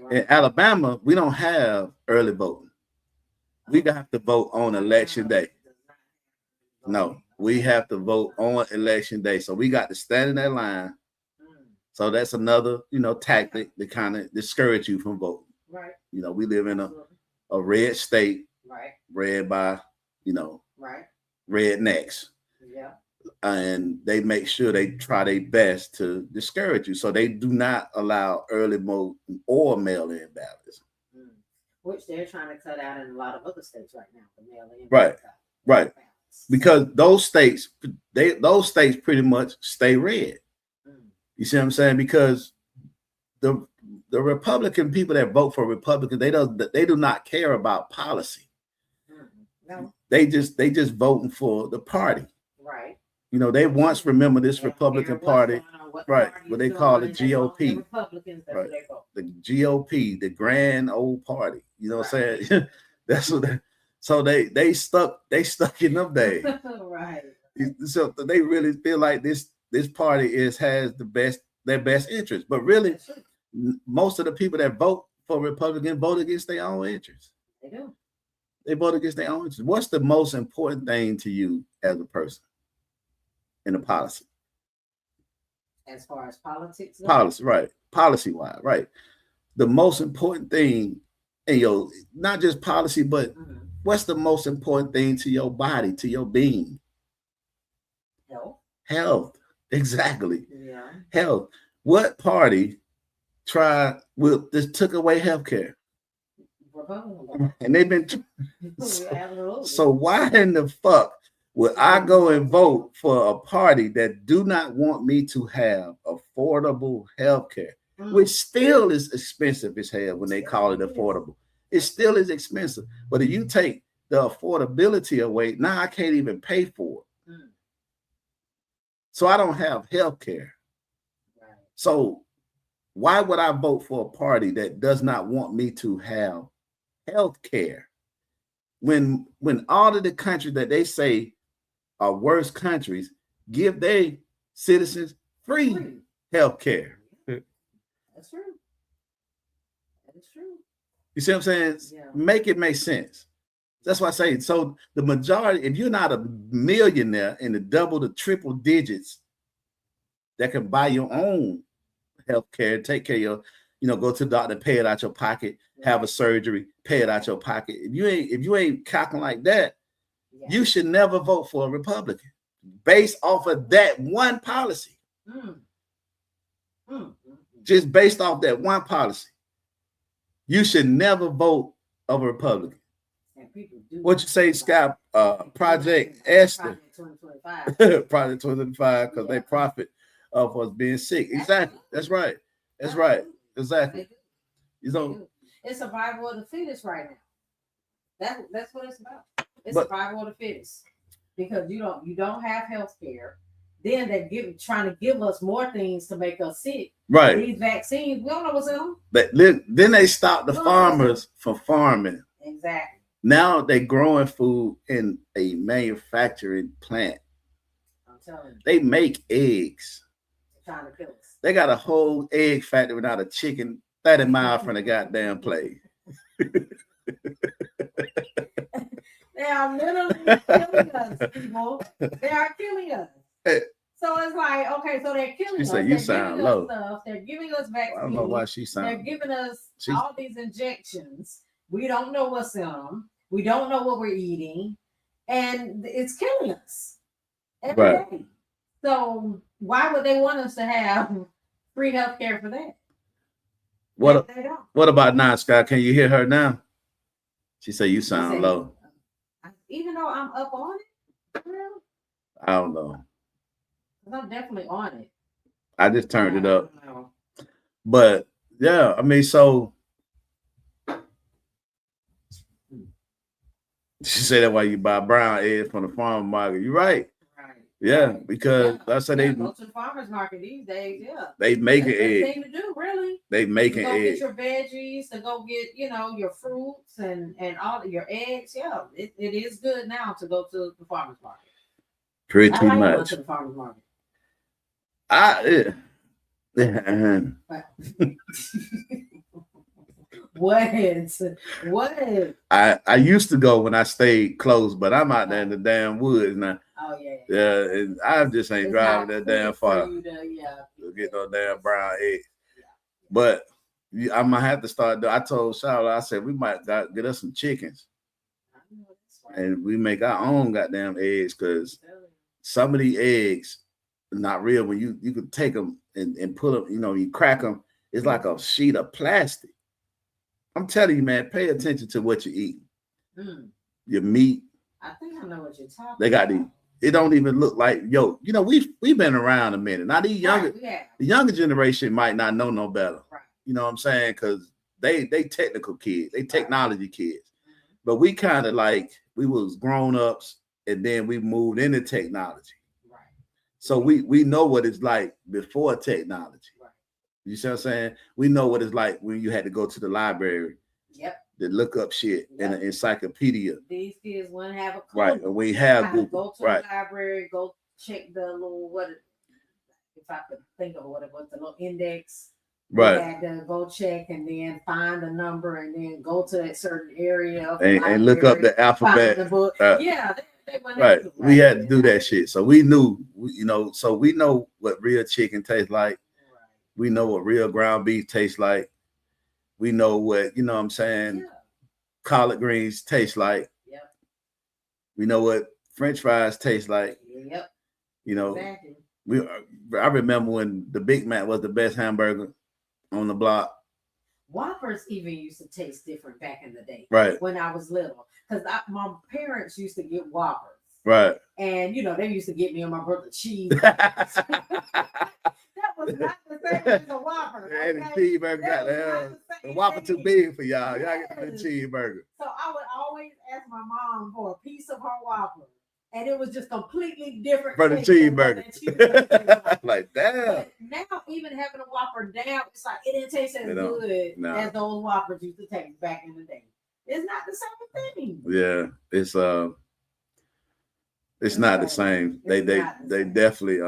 Right. In Alabama, we don't have early voting. We have to vote on election day. No, we have to vote on election day. So we got to stand in that line. So that's another, tactic to kind of discourage you from voting. Right. We live in a red state. Right. Red by, right. rednecks. Yeah. And they make sure they try their best to discourage you. So they do not allow early vote or mail-in ballots. Which they're trying to cut out in a lot of other states right now. The mail-in. Right. Because those states pretty much stay red. You see what I'm saying? Because the Republican people that vote for Republicans, they do not care about policy. No. They just voting for the party. Right. They once remember this Republican Party, right? What they call the GOP. Republicans, right. The GOP, the grand old party. You know what I'm saying? That's what. So they stuck in them days. Right. So they really feel like this party has their best interest, but really, most of the people that vote for Republican vote against their own interests. They do. They vote against their own interests. What's the most important thing to you as a person in a policy? As far as politics? Policy, right. Policy-wise, right. The most important thing in not just policy, but what's the most important thing to your body, to your being? Health. Exactly. Yeah. Health. What party took away health care? And they've been so why in the fuck would I go and vote for a party that do not want me to have affordable health care, which still is expensive as hell when they call it affordable. It still is expensive. But if you take the affordability away, now I can't even pay for it. So I don't have health care. Right. So why would I vote for a party that does not want me to have health care? When all of the countries that they say are worse countries give their citizens free health care. That's true. That is true. You see what I'm saying? Yeah. Make it make sense. That's why I say, so the majority, if you're not a millionaire in the double to triple digits that can buy your own health care, take care of your, go to the doctor, pay it out your pocket, have a surgery, pay it out your pocket. If you ain't calculating like that, you should never vote for a Republican based off of that one policy. Just based off that one policy. You should never vote of a Republican. What you say, Scott? Project Esther. Project 2025, because they profit off us being sick. Exactly. That's right. That's right. Exactly. It's survival of the fittest right now. That's what it's about. It's survival of the fittest. Because you don't have health care. Then they're trying to give us more things to make us sick. Right. These vaccines, we don't know what's in them. But then they stop the farmers from farming. Exactly. Now they're growing food in a manufacturing plant. I'm telling you. They make eggs. They're trying to kill us. They got a whole egg factory without a chicken 30 miles from the goddamn place. They are literally killing us, people. They are killing us. So it's like, okay, so they're killing us. Said, they're sound giving low. us stuff. They're giving us vaccines. I don't know why she sounds. They're giving us all these injections. We don't know what's in them. We don't know what we're eating, and it's killing us every day. So why would they want us to have free health care for that? What about now, Scott? Can you hear her now? She said you sound low. Even though I'm up on it, I don't know. I'm definitely on it. I just turned it up. But yeah, I mean, so she said that why you buy brown eggs from the farmer market. You're right. Yeah, because I said they go to the farmers market these days. Yeah, they making eggs. Thing to do, really. They making eggs. Get your veggies, to go get your fruits and all your eggs. Yeah, it is good now to go to the farmers market. Pretty I like much. Going to the farmers market. What? I used to go when I stayed close, but I'm out there in the damn woods now. Oh yeah. Yeah, and I just ain't driving that damn far to get no damn brown eggs. Yeah. But I'm gonna have to start. I told Charlotte, I said we might get us some chickens, and we make our own goddamn eggs because some of the eggs are not real. When you could take them and put them, you crack them. It's like a sheet of plastic. I'm telling you, man, pay attention to what you eat. Your meat. I think I know what you're talking about. They got these. It don't even look like, we've been around a minute. Now these the younger generation might not know no better. Right. You know what I'm saying? Because they technical kids, they technology kids. But we kind of like, we was grown-ups and then we moved into technology. Right. So we know what it's like before technology. Right. You see what I'm saying? We know what it's like when you had to go to the library. Yep. To look up shit in an encyclopedia. These kids wouldn't have a clue. Right. And we have Google. Go to the library, go check the little, if I could think of what it was, the little index. Right. You had to go check and then find the number and then go to that certain area. And look up the alphabet. The book. Yeah. They right. We had to do that shit. So we knew, so we know what real chicken tastes like. Right. We know what real ground beef tastes like. We know what, what I'm saying, collard greens taste like. Yep. We know what French fries taste like. Yep. Exactly. I remember when the Big Mac was the best hamburger on the block. Whoppers even used to taste different back in the day. Right. When I was little. Because my parents used to get Whoppers. Right. And, they used to get me and my brother cheese. That was not the same as a Whopper. Okay? And the cheeseburger got the Whopper too big for y'all. Y'all get the cheeseburger. So I would always ask my mom for a piece of her Whopper. And it was just completely different from the cheeseburger. Like, damn. But now, even having a Whopper down, it's like it didn't taste as good as those Whoppers used to taste back in the day. It's not the same thing. Yeah, it's not the same. They definitely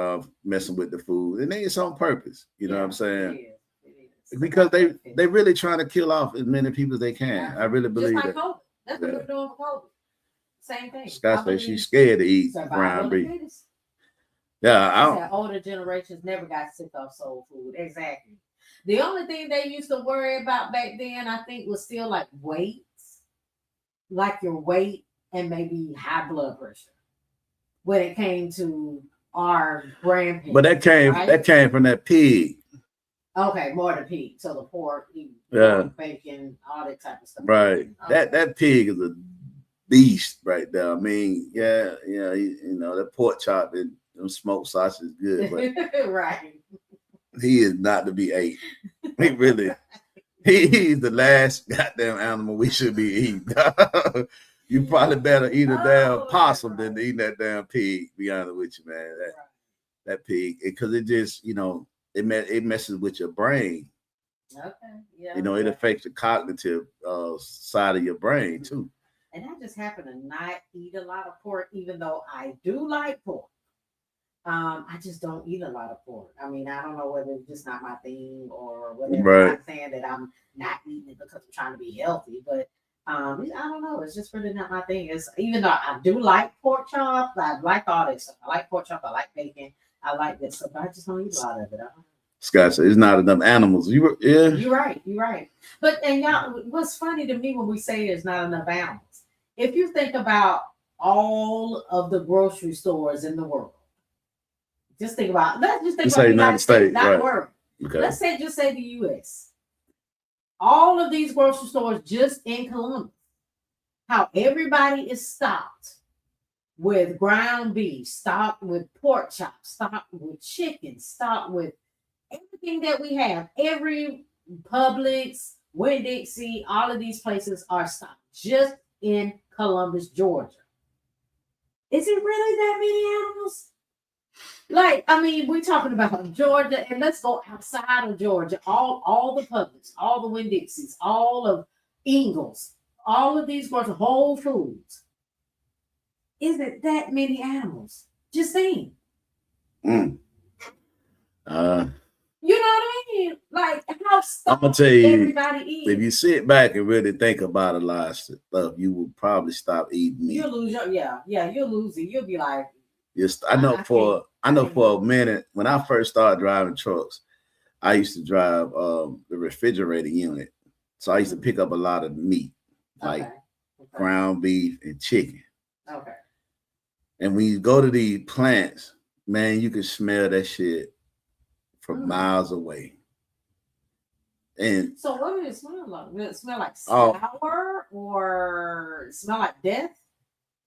messing with the food, and it's on purpose. You know what I'm saying? It is. Because they really trying to kill off as many people as they can. I really believe just like that. COVID. That's what they're doing for COVID. Same thing. Scott said she's scared to eat ground beef. Yeah, older generations never got sick of soul food. Exactly. The only thing they used to worry about back then, I think, was still like weights, like your weight and maybe high blood pressure. When it came to our grandparents, but that came from that pig. Okay, more the pig. So the pork, bacon, all that type of stuff. Right. Okay. That pig is a beast right there. I mean, that pork chop and them smoked sausage is good, but right. He is not to be ate. He really, he's the last goddamn animal we should be eating. You probably better eat a damn possum than eating that damn pig. Be honest with you, man. That pig, because it just, it messes with your brain. Okay. Yeah. It affects the cognitive side of your brain too. And I just happen to not eat a lot of pork, even though I do like pork. I just don't eat a lot of pork. I mean, I don't know whether it's just not my thing or whether I'm Right. not saying that I'm not eating it because I'm trying to be healthy, but I don't know. It's just really not my thing. It's even though I do like pork chop, I like all this stuff. I like pork chop. I like bacon. I like this stuff. But I just don't eat a lot of it. Scott said it's not enough animals. You were, yeah. You're right. You're right. But and y'all, what's funny to me when we say there's not enough animals, if you think about all of the grocery stores in the world, just think about. Let's just think Just about say the United United States, States, not right. world. Okay. Let's say just say the U.S. All of these grocery stores just in Columbus, how everybody is stocked with ground beef, stocked with pork chops, stocked with chicken, stocked with everything that we have. Every Publix, Winn-Dixie, all of these places are stocked just in Columbus, Georgia. Is it really that many animals? Like, I mean, we're talking about Georgia, and let's go outside of Georgia. All the Publix, all the Winn-Dixies, all of Ingles, all of these groceries, Whole Foods. Is it that many animals? Just saying. Mm. You know what I mean? Like, how I'm gonna tell you, everybody eats. if you sit back and really think about a lot of stuff, you will probably stop eating meat. You'll lose your you'll lose it. You'll be like, Just I know for a minute when I first started driving trucks, I used to drive the refrigerator unit. So I used to pick up a lot of meat, like ground beef and chicken. Okay. And when you go to these plants, man, you can smell that shit from miles away. And so what did it smell like? Did it smell like sour or smell like death?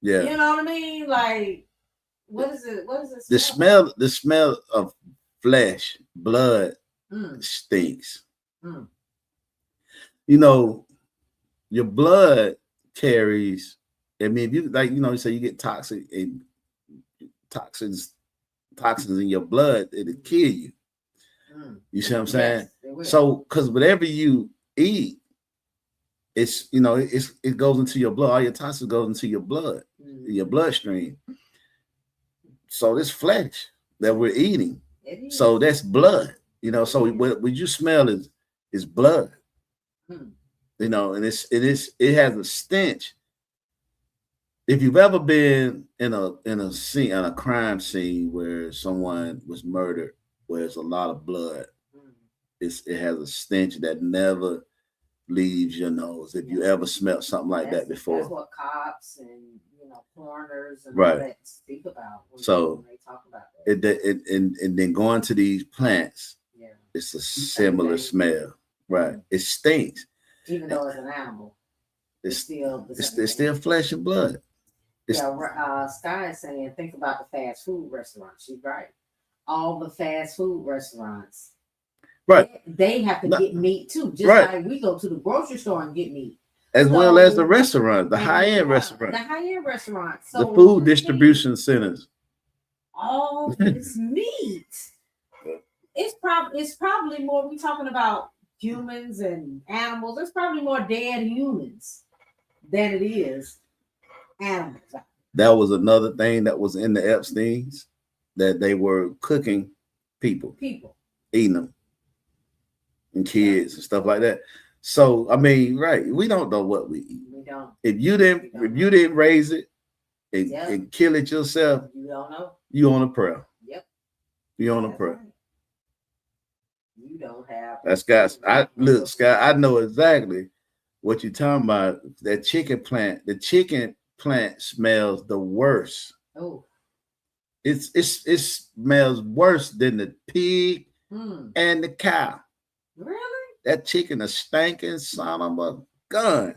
Yeah. You know what I mean? Like, what is it? What is it? The smell of flesh, blood stinks. You know, your blood carries. I mean, if you like, you say you get toxins in your blood, it'll kill you. You see what I'm saying? Yes, so, because whatever you eat, it goes into your blood. All your toxins goes into your blood, your bloodstream. So this flesh that we're eating, so that's blood. So what you smell is blood. And it has a stench. If you've ever been in a crime scene where someone was murdered, where there's a lot of blood, it has a stench that never leaves your nose. If you ever smelled something like that before, that's what cops and coroners and right. all that speak about. When they talk about that. And then going to these plants, it's a similar smell, right? It stinks, even though it's an animal. It's still flesh and blood. Sky is saying, think about the fast food restaurants. She's right. All the fast food restaurants, right? They have to get meat too, just like we go to the grocery store and get meat, as well as the restaurant, the high-end restaurant, so the food distribution centers. All this meat. It's probably more. We're talking about humans and animals. There's probably more dead humans than it is animals. That was another thing that was in the Epsteins, that they were cooking people eating them, and kids and stuff like that. So I mean, right? We don't know what we eat. We don't. If you didn't raise it and kill it yourself, you don't know. You on a prayer. Yep. You on a prayer. Right. You don't have. That's Scott. Scott, I know exactly what you're talking about. That chicken plant. The chicken plant smells the worst. Oh. It smells worse than the pig and the cow. Really? That chicken is stinking son of a gun.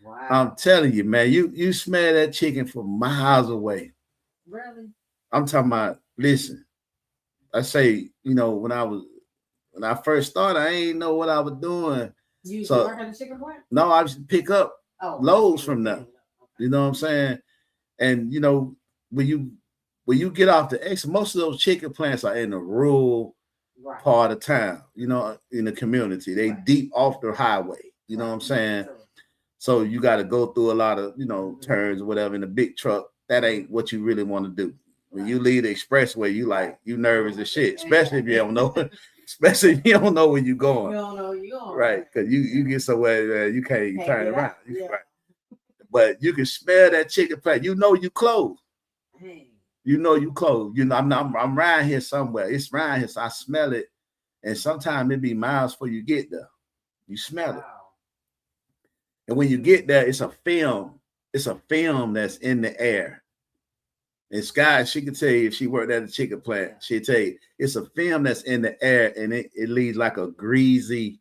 Wow. I'm telling you, man, you smell that chicken from miles away. Really? I'm talking about, listen, I say, when I first started, I ain't know what I was doing. You used to work at a chicken plant? No, I used to pick up loads from them. You know what I'm saying? And when you get off the exit, most of those chicken plants are in the rural part of town, in the community. They deep off the highway. You know what I'm saying? So you got to go through a lot of, turns or whatever in a big truck. That ain't what you really want to do. When you leave the expressway, you nervous as shit, especially if you don't know, especially if you don't know where you're going. You don't know where you're going. Right, because you get somewhere you can't even turn around. Yeah. Right. But you can smell that chicken plate. You know you close. Hey. You know you close. You know I'm around here somewhere. It's around here, so I smell it. And sometimes it be miles before you get there. You smell it. And when you get there, it's a film. It's a film that's in the air. And Sky, she can tell you if she worked at a chicken plant, she'll tell you it's a film that's in the air and it leaves like a greasy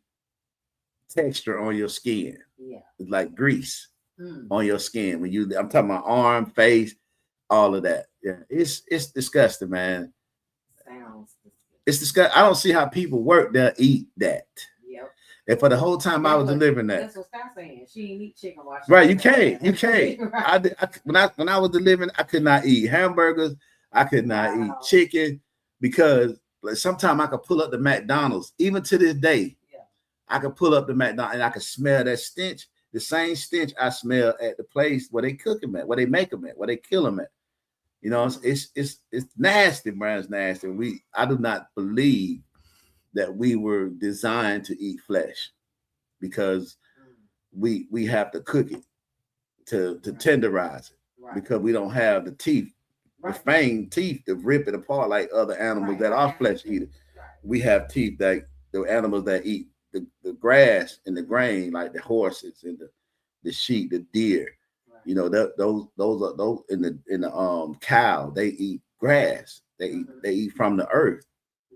texture on your skin. Yeah. It's like grease on your skin. I'm talking about arm, face, all of that. Yeah, it's disgusting, man. Sounds disgusting. It's disgusting. I don't see how people work there eat that. Yep. And for the whole time I was delivering that. That's what Scott's saying. She didn't eat chicken while she right, you can't. Right. When I was delivering, I could not eat hamburgers. I could not eat chicken because like sometimes I could pull up the McDonald's. Even to this day, I could pull up the McDonald's and I could smell that stench. The same stench I smell at the place where they cook them at, where they make them at, where they kill them at. You know, it's nasty, man. It's nasty. I do not believe that we were designed to eat flesh because we have to cook it to tenderize it because we don't have the teeth, the fang teeth to rip it apart like other animals that are flesh eaters. We have teeth that the animals that eat the grass and the grain, like the horses and the sheep, the deer. You know, those are in the cow, they eat grass. They eat from the earth.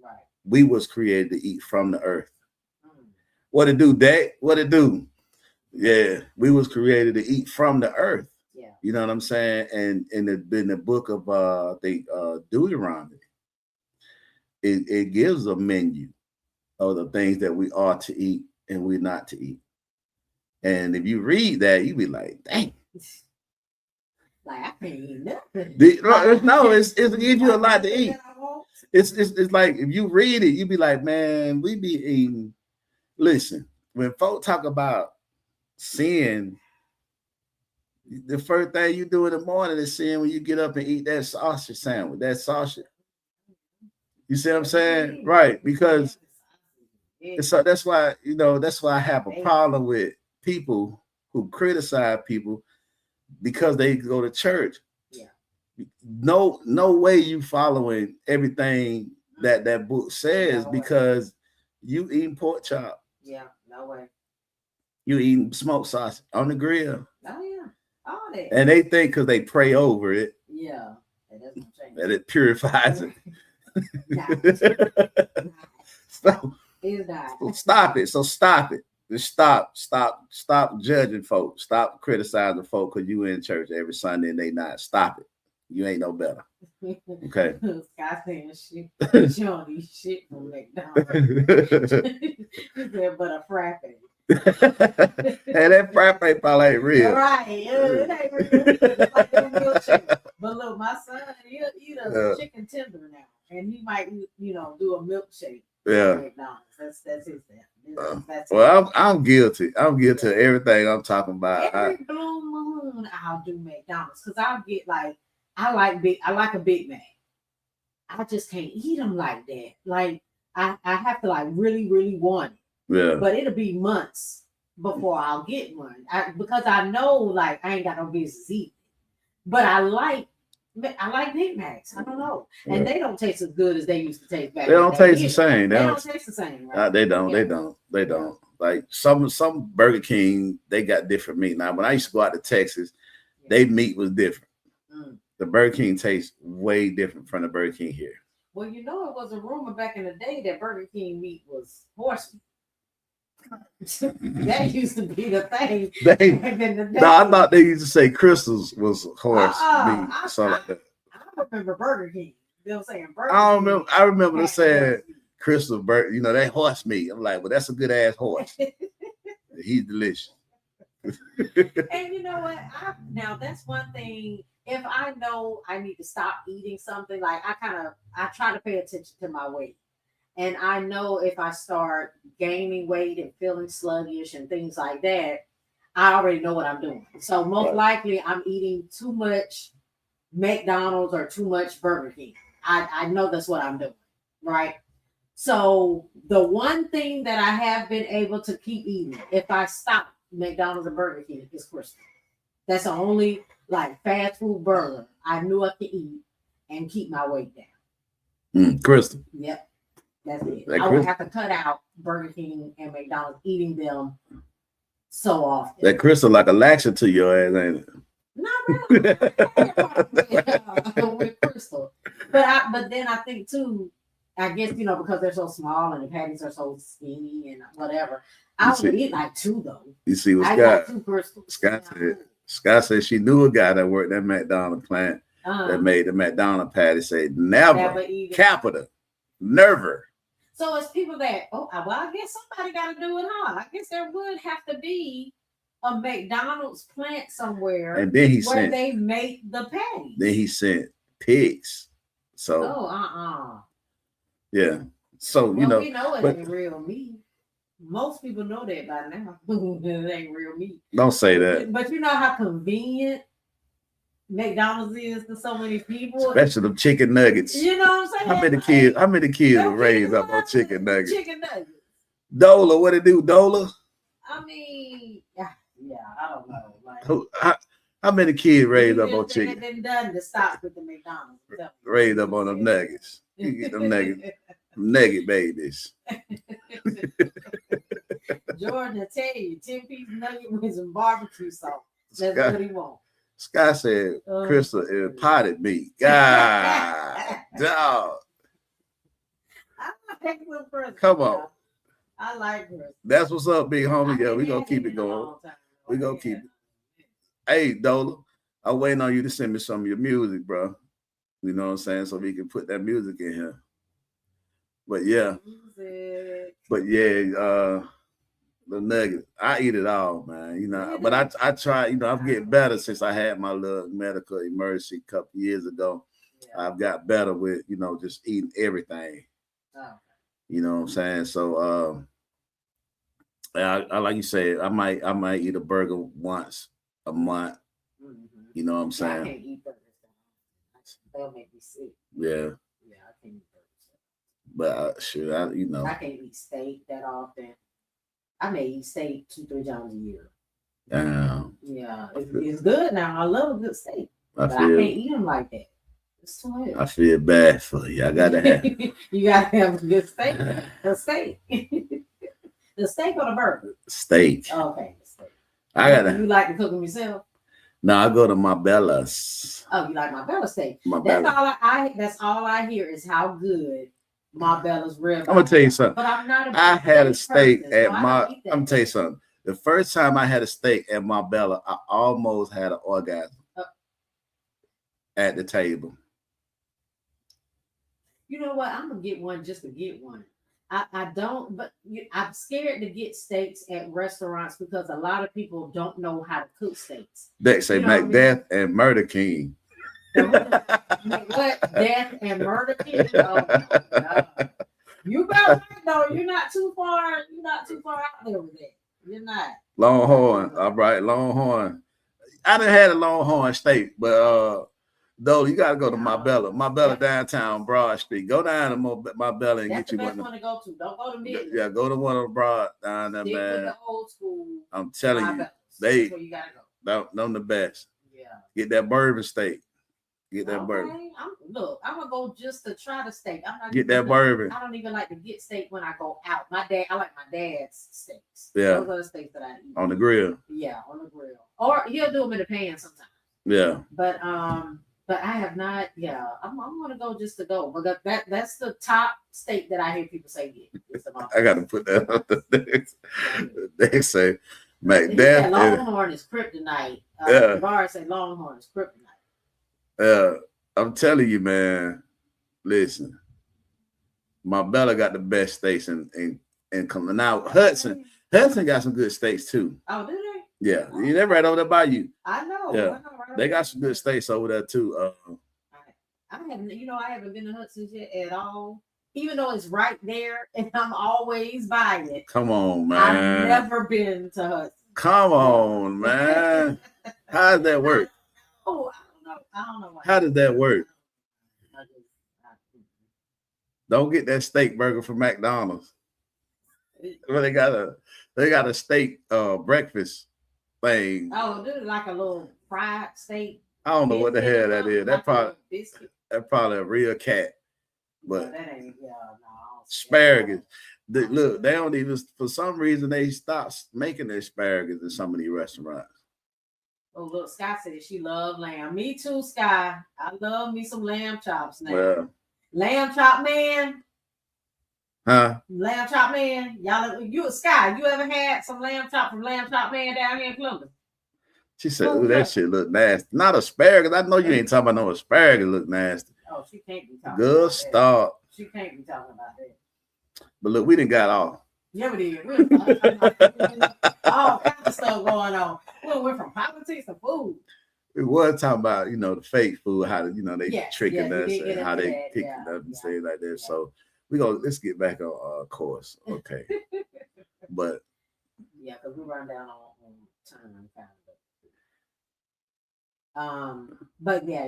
Right. We was created to eat from the earth. What it do, Dad? What it do? Yeah, we was created to eat from the earth. Yeah. You know what I'm saying? And in the book of Deuteronomy, it gives a menu of the things that we are to eat and we're not to eat. And if you read that, you be like, dang. Like I can't eat nothing. No, it's gives you a lot to eat. It's like if you read it, you be like, man, we be eating. Listen, when folk talk about sin, the first thing you do in the morning is sin when you get up and eat that sausage sandwich, that sausage. You see what I'm saying? Right, because so that's why I have a problem with people who criticize people because they go to church. Yeah. No way you following everything that book says because you eating pork chop. Yeah, no way. You eating smoked sausage on the grill. Oh yeah, all that. And they think because they pray over it. Yeah, that it purifies it. So stop it. So stop it. Just stop judging folks. Stop criticizing folks because you in church every Sunday and they not. Stop it. You ain't no better. Okay. Scott saying shit. You don't eat shit from McDonald's. He said, but a frappe. Hey, that frappe probably ain't real. Right. It ain't real. It's like that milkshake. But look, my son, he eat a chicken tender now. And he might, do a milkshake. Yeah. That's his thing. Well, I'm guilty. I'm guilty of everything I'm talking about. Every blue moon, I'll do McDonald's because I'll get I like a Big Mac. I just can't eat them like that. Like I have to really, really want it. Yeah. But it'll be months before I'll get one because I know I ain't got no business eating. But I like Big Macs. I don't know. And they don't taste as good as they used to taste back then. They don't taste the same. They don't taste the same, right? They don't. Like some Burger King, they got different meat. Now, when I used to go out to Texas, their meat was different. The Burger King tastes way different from the Burger King here. Well, it was a rumor back in the day that Burger King meat was horse meat. That used to be the thing. I thought they used to say Crystals was horse meat, something like that. I remember Burger King. They were saying Burger King. I remember them saying Crystal Burger. That horse meat. I'm like, well, that's a good ass horse. He's delicious. And you know what? Now that's one thing. If I know I need to stop eating something, I try to pay attention to my weight. And I know if I start gaining weight and feeling sluggish and things like that, I already know what I'm doing. So most likely I'm eating too much McDonald's or too much Burger King. I know that's what I'm doing, right? So the one thing that I have been able to keep eating, if I stop McDonald's and Burger King, is Crystal. That's the only like fast food burger I knew I could eat and keep my weight down. Crystal. Yep. That's it. That I would Crystal- have to cut out Burger King and McDonald's, eating them so often. That Crystal like a laxer to your ass, ain't it? Not really. With Crystal. But then I think too, I guess, because they're so small and the patties are so skinny and whatever. I would eat like 2 though. You see what I got Scott 2 Crystals. Scott said she knew a guy that worked at McDonald's plant that made the McDonald's patty. Say never eat it. capital, never. So it's people that, I guess somebody got to do it, huh? I guess there would have to be a McDonald's plant somewhere And then he where sent. they make the patties. Then he sent pigs. So yeah. So we know it but- ain't real meat. Most people know that by now. It ain't real meat. Don't say that. But you know how convenient McDonald's is to so many people. Especially the chicken nuggets. You know what I'm saying? How many kids Them were raised kids up on love chicken nuggets? Chicken nuggets. Dola, what it do, Dola? I mean, yeah, I don't know. Like, How many kids raised up on It's chicken? been done to stop with the McDonald's. Raised up on them nuggets. You get them nugget babies. Jordan, I tell you, 10-piece nugget with some barbecue sauce. That's Scott, what he wants. Scott said Crystal is potted meat. God, dog. I like Crystal. Come on. I like Crystal. That's what's up, big homie. Yeah, we gonna keep it going. We gonna keep it. Hey, Dola, I'm waiting on you to send me some of your music, bro. You know what I'm saying? So we can put that music in here. But yeah, the nugget, I eat it all, man. But I try, I'm getting better since I had my little medical emergency a couple years ago. Yeah. I've got better with, just eating everything. Oh. You know what I'm saying? So I like you said, I might eat a burger once a month. Mm-hmm. You know what I'm saying? I can't eat burgers. They'll make me sick. Yeah. Yeah, I can't eat burgers. But sure, I can't eat steak that often. I may eat steak 2-3 times a year. Damn. Yeah, it's good now. I love a good steak. But I can't eat them like that. It's too much. I feel bad for you. I gotta have. You gotta have a good steak. A steak. The steak or the burger? Steak. Okay, the steak. You like to cook them yourself? No, I go to Marbella's. Oh, you like Marbella steak? Marbella. That's all I hear is how good Marbella's rib. I'm gonna tell you something. But I'm not. I had a steak at I'm I'm gonna tell you something. The first time I had a steak at Marbella, I almost had an orgasm at the table. You know what? I'm gonna get one just to get one. I don't, but I'm scared to get steaks at restaurants because a lot of people don't know how to cook steaks. They say Macbeth and Murder King. What? Death and Murder King? Oh, no. You better know you're not too far. You're not too far out there with that. You're not. Longhorn, all right, Longhorn. I done had a Longhorn steak, but though you gotta go to Marbella downtown Broad Street. Go down to Marbella and That's get you one. That's the best one. one to go to. Don't go to Midland. Yeah, go to one of the Broad down there, Stick man. with the old school. I'm telling you, That's where you gotta go. Them the best. Yeah. Get that bourbon steak. Get that bourbon. I'm gonna go just to try the steak. I'm not get that bourbon. I don't even like to get steak when I go out. I like my dad's steaks. Yeah. Those are the steaks that I eat. On the grill. Yeah, on the grill. Or he'll do them in the pan sometimes. Yeah. But I have not. Yeah, I'm gonna go just to go. But that's the top steak that I hear people say get. I gotta put that on the they say Macbeth. Longhorn is kryptonite. The bar say Longhorn is kryptonite. I'm telling you, man. Listen, Marbella got the best steaks in now. Hudson got some good steaks too. Oh, do they? Yeah, they're right over there by you. I know. Yeah, I know, right they got some good steaks over there too. I haven't been to Hudson's yet at all. Even though it's right there, and I'm always buying it. Come on, man. I've never been to Hudson. Come on, man. How does that work? Oh, I don't know. I don't know why. How does that work? I Don't get that steak burger from McDonald's. Well, they got a steak breakfast thing. Oh, this is like a little fried steak. I don't know what the hell that is. That biscuit. That's probably a real cat. But that ain't no. Asparagus. Look, they don't even, for some reason they stopped making asparagus in some of these restaurants. Oh, look, Sky said she loved lamb. Me too, Sky. I love me some lamb chops now. Well, lamb chop man. huh? Lamb chop man. Y'all, you Sky, you ever had some lamb chop from Lamb Chop Man down here in Columbus? She said, "Ooh, that shit look nasty." Not asparagus. I know you ain't talking about no asparagus look nasty. Oh, she can't be talking Good about start. that. She can't be talking about that. But look, we didn't got off. Yeah, we did. All kinds of stuff going on. We went from politics to food. We was talking about, the fake food, how they tricking us and how they that. picking up and things like that. Yeah. So let's get back on course. Okay. But yeah, because we run down on time kind of. But yeah.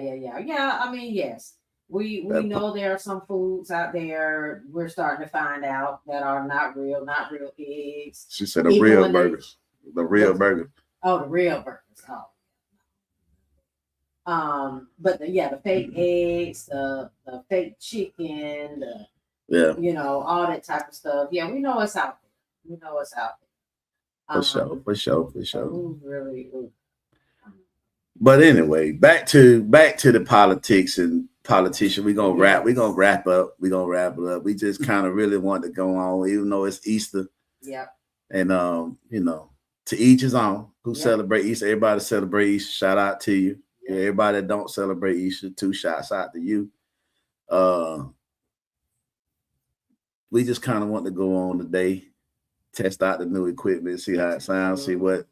I mean, yes. We know there are some foods out there we're starting to find out that are not real eggs. She said the real burgers. The real burger. Oh, the real burgers. But the fake eggs, the fake chicken, all that type of stuff. Yeah, we know it's out there. For sure. Really. But anyway, back to the politics and politician. We're gonna wrap it up. We just kind of really want to go on, even though it's Easter. Yeah. And to each his own. Who celebrate Easter? Everybody celebrate Easter. Shout out to you. Yeah. Everybody that don't celebrate Easter, 2 shots out to you. We just kind of want to go on today, test out the new equipment, see how it sounds, see what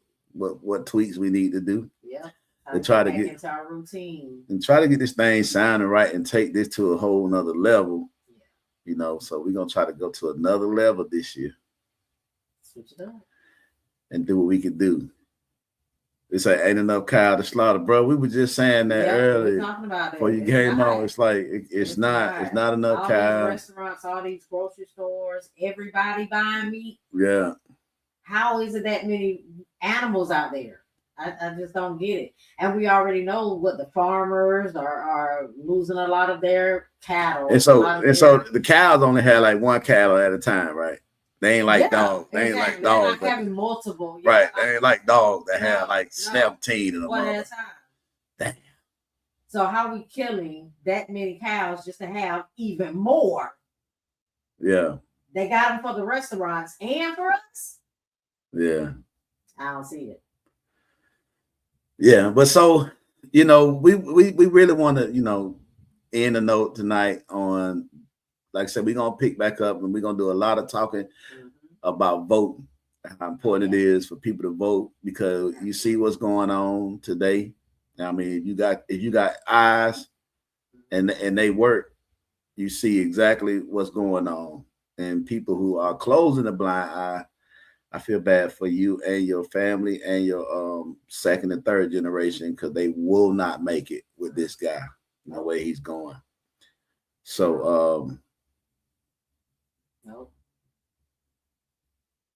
tweaks we need to do. Yeah. To try to get into our routine and try to get this thing sounding right and take this to a whole nother level. Yeah. So we're gonna try to go to another level this year. Switch it up. And do what we can do. It's like ain't enough cow to slaughter, bro. We were just saying that earlier. Talking about it. Before you came on, it's like it's not enough cow. These restaurants, all these grocery stores, everybody buying meat. Yeah. How is it that many animals out there? I just don't get it. And we already know what the farmers are losing a lot of their cattle. And so the cows only had like one cattle at a time, right? They ain't like dogs. They ain't like dogs. They're having multiple. Right. They ain't like dogs that have like 17 in them. One at a time. Damn. So how we killing that many cows just to have even more? Yeah. They got them for the restaurants and for us? Yeah. I don't see it. Yeah, but so we really want to end a note tonight on, like I said, we're gonna pick back up and we're gonna do a lot of talking about voting, how important it is for people to vote, because you see what's going on today. I mean, if you got eyes and they work, you see exactly what's going on. And people who are closing a blind eye, I feel bad for you and your family and your second and third generation, because they will not make it with this guy in the way he's going. So nope.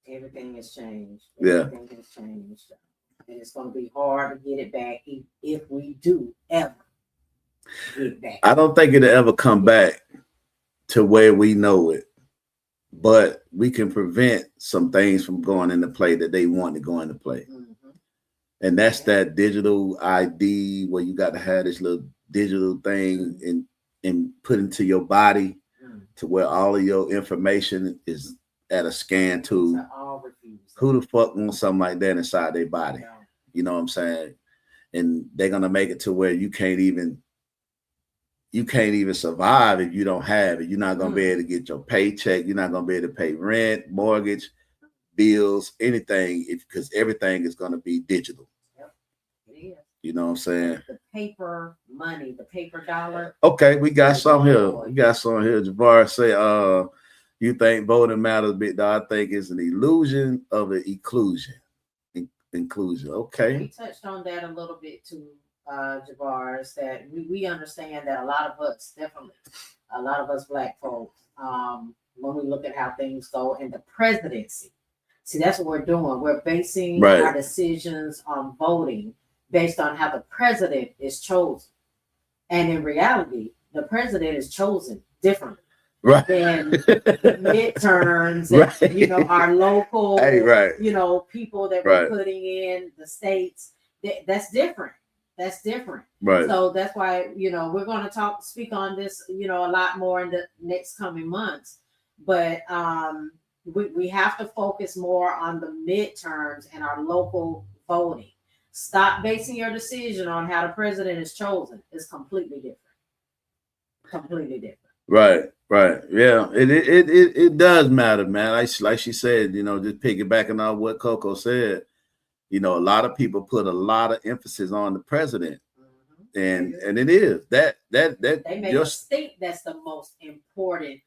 Everything has changed. Everything has changed. And it's going to be hard to get it back if we do ever get it back. I don't think it'll ever come back to where we know it. But we can prevent some things from going into play that they want to go into play. Mm-hmm. And that's that digital ID where you got to have this little digital thing and put into your body to where all of your information is at a scan tool. Who the fuck wants something like that inside their body? Yeah. You know what I'm saying? And they're going to make it to where you can't even survive if you don't have it. You're not going to be able to get your paycheck. You're not going to be able to pay rent, mortgage, bills, anything, because everything is going to be digital. Yep, it is. You know what I'm saying? The paper money, the paper dollar. Okay, we got some here. Jabbar say, you think voting matters a bit, though. I think it's an illusion of an inclusion. Okay. We touched on that a little bit too Jabbar, is that we understand that a lot of us, definitely, a lot of us black folks, when we look at how things go in the presidency, see, that's what we're doing. We're basing Right. our decisions on voting based on how the president is chosen. And in reality, the president is chosen differently Right. than midterms and, Right. you know, our local, Hey, right. you know, people that Right. we're putting in the states. That's different. That's different. Right. So that's why, you know, we're going to speak on this, you know, a lot more in the next coming months. But we have to focus more on the midterms and our local voting. Stop basing your decision on how the president is chosen. It's completely different. Completely different. Right. Right. Yeah. It does matter, man. Like she said, you know, just piggybacking on what Coco said, you know, a lot of people put a lot of emphasis on the president. And it is that they make us think that's the most important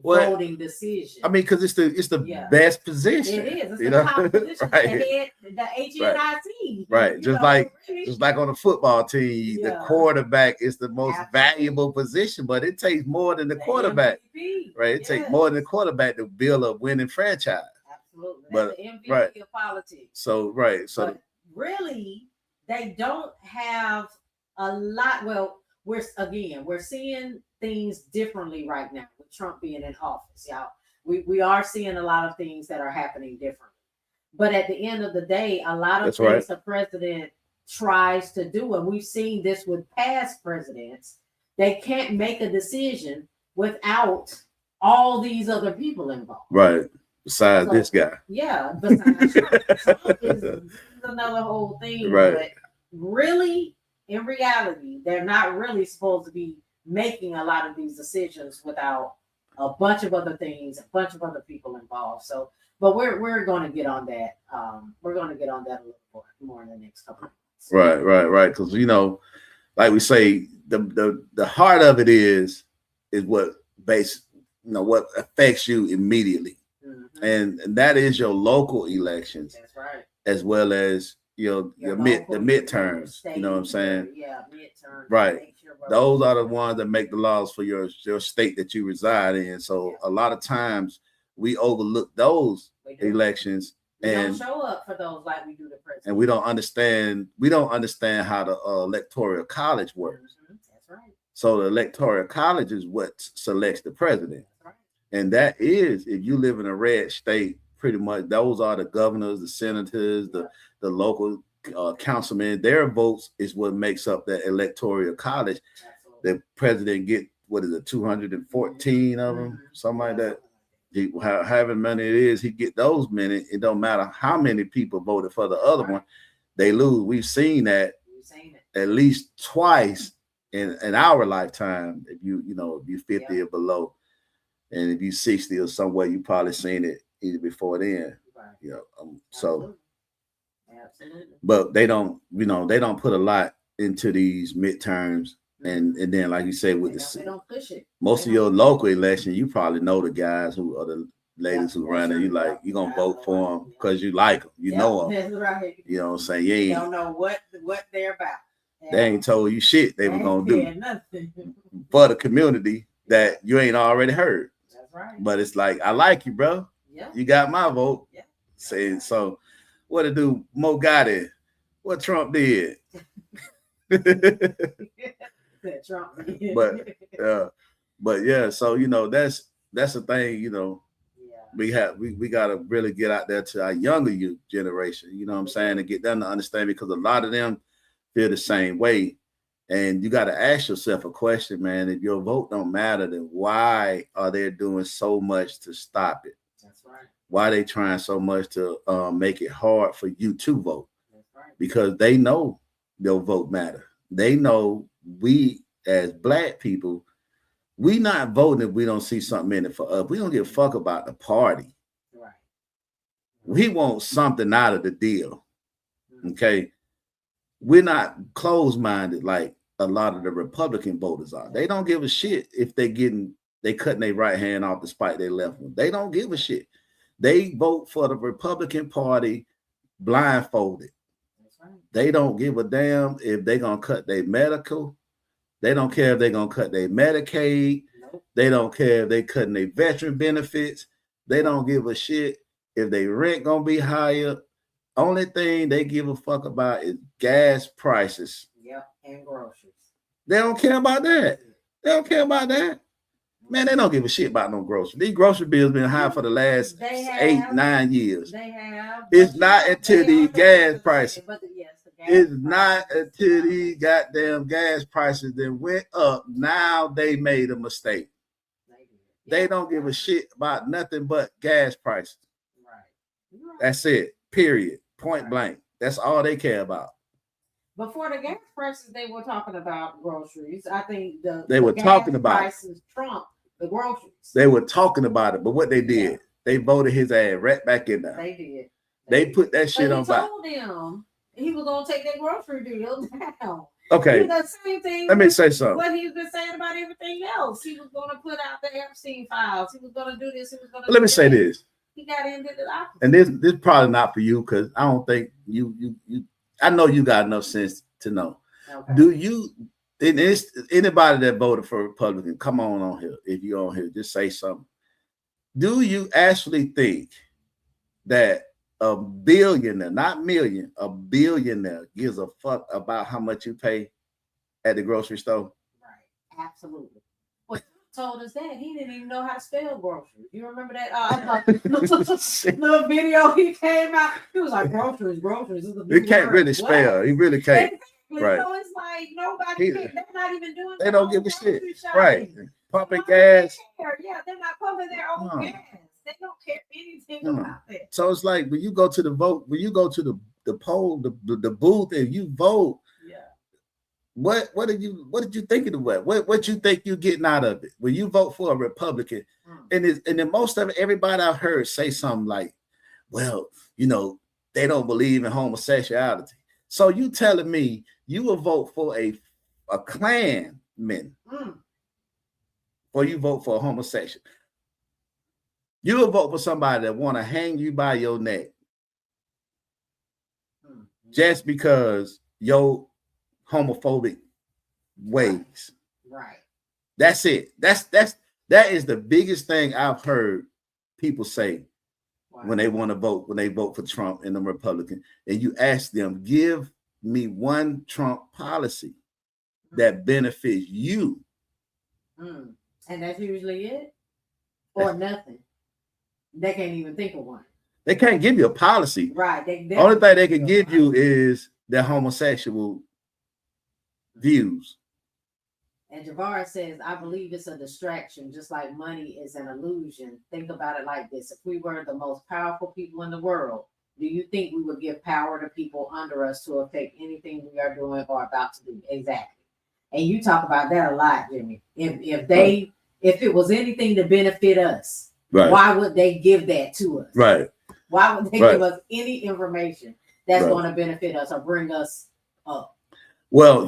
voting decision. I mean, because it's the best position. It is. It's the top position. Right. The HNIC. Right. Just like on a football team, the quarterback is the most valuable position, but it takes more than the quarterback. MVP. Right. It takes more than the quarterback to build a winning franchise. Absolutely. That's the MVP of politics. So but really, they don't have a lot. Well, we're seeing things differently right now with Trump being in office, y'all. We are seeing a lot of things that are happening differently. But at the end of the day, a lot of things the president tries to do, and we've seen this with past presidents, they can't make a decision without all these other people involved. Right. Besides this guy. Yeah. Besides Trump is another whole thing. Right. But really, in reality, they're not really supposed to be making a lot of these decisions without a bunch of other things, a bunch of other people involved. So, but we're going to get on that. We're going to get on that a little more in the next couple of months. Right. Because, you know, like we say, the heart of it is what what affects you immediately. Mm-hmm. And that is your local elections. That's right. As well as your midterms. You know what I'm saying? Yeah, midterms. Right. Those are the ones that make the laws for your state that you reside in. So a lot of times we overlook those elections. We don't show up for those like we do the president. And we don't understand how the electoral college works. Mm-hmm. That's right. So the electoral college is what selects the president. That's right. And that is, if you live in a red state, pretty much those are the governors, the senators, the local councilmen. Their votes is what makes up that electoral college. Absolutely. The president get, 214 of them, something like that. However many it is, he get those many. It don't matter how many people voted for the other one, they lose. We've seen that at least twice in our lifetime. If if you're 50 or below, and if you're 60 or somewhere, you probably seen it either before then. Right. So. Absolutely. But they don't put a lot into these midterms, and then like you said with they don't push it. Most of your local election, you probably know the guys who are the ladies who run it. You gonna vote for them because you like them, know them. That's right. You know what I'm saying? You don't know what they're about. They ain't told you shit they were gonna do for the community that you ain't already heard. That's right. But it's like, I like you, bro. Yeah. You got my vote. Yeah. Saying so. What to do? Mo got it. What Trump did. Trump. But yeah. So that's the thing. We gotta really get out there to our younger youth generation. You know what I'm saying, and get them to understand, because a lot of them feel the same way. And you got to ask yourself a question, man. If your vote don't matter, then why are they doing so much to stop it? That's right. Why they trying so much to make it hard for you to vote? That's right. Because they know your vote matter. They know we as Black people, we not voting if we don't see something in it for us. We don't give a fuck about the party. Right. We want something out of the deal. Okay. We're not closed-minded like a lot of the Republican voters are. They don't give a shit if they cutting their right hand off despite their left one. They don't give a shit. They vote for the Republican Party blindfolded. right. They don't give a damn if they're gonna cut their medical. They don't care if they're gonna cut their Medicaid. Nope. They don't care if they cutting their veteran benefits. They don't give a shit if they rent gonna be higher. Only thing they give a fuck about is gas prices. Yep, and groceries. They don't care about that. They don't care about that. Man, they don't give a shit about no groceries. These grocery bills been high for the last 8-9 years. They have. It's not until the gas prices. But yes, the gas It's not until these goddamn gas prices that went up. Now they made a mistake. They don't give a shit about nothing but gas prices. Right. That's it. Period. Point blank. That's all they care about. Before the gas prices, they were talking about groceries. I think they were talking about prices trump the groceries. They were talking about it, but what they did, they voted his ass right back in there. They did. They put that shit on back. He told them he was gonna take that grocery deal down. Okay. The same thing. Let me say something. What he's been saying about everything else. He was gonna put out the Epstein files. He was gonna do this. He was gonna. Let me say this. He got into the opposite. And this probably not for you because I don't think you. I know you got enough sense to know. Okay. Do you? And it's anybody that voted for Republican, come on here. If you're on here, just say something. Do you actually think that a billionaire, not million, a billionaire gives a fuck about how much you pay at the grocery store? Right. Absolutely. Well, told us that he didn't even know how to spell groceries. You remember that little video he came out? He was like, groceries. He can't really spell. He really can't. Right. So it's like nobody. They're not even doing. They don't give a shit. Right. Pumping gas. Yeah, they're not pumping their own gas. They don't care anything about that. So it's like when you go to the vote, when you go to the poll, the booth, and you vote. Yeah. What did you think of the way? What you think you're getting out of it when you vote for a Republican? And then most of it, everybody I've heard say something like, well, they don't believe in homosexuality. So you telling me you will vote for a Klanman, or you vote for a homosexual? You will vote for somebody that want to hang you by your neck just because your homophobic ways. Right. That's it. That is the biggest thing I've heard people say when they want to vote, when they vote for Trump and the Republican. And you ask them, give me one Trump policy that benefits you. And that's usually it? Or nothing. They can't even think of one. They can't give you a policy. Right. The only thing they can give you is their homosexual views. And Javar says, I believe it's a distraction, just like money is an illusion. Think about it like this. If we were the most powerful people in the world, do you think we would give power to people under us to affect anything we are doing or about to do? Exactly. And you talk about that a lot, Jimmy. If it was anything to benefit us, right, why would they give that to us? Right. Why would they give us any information that's going to benefit us or bring us up? Well,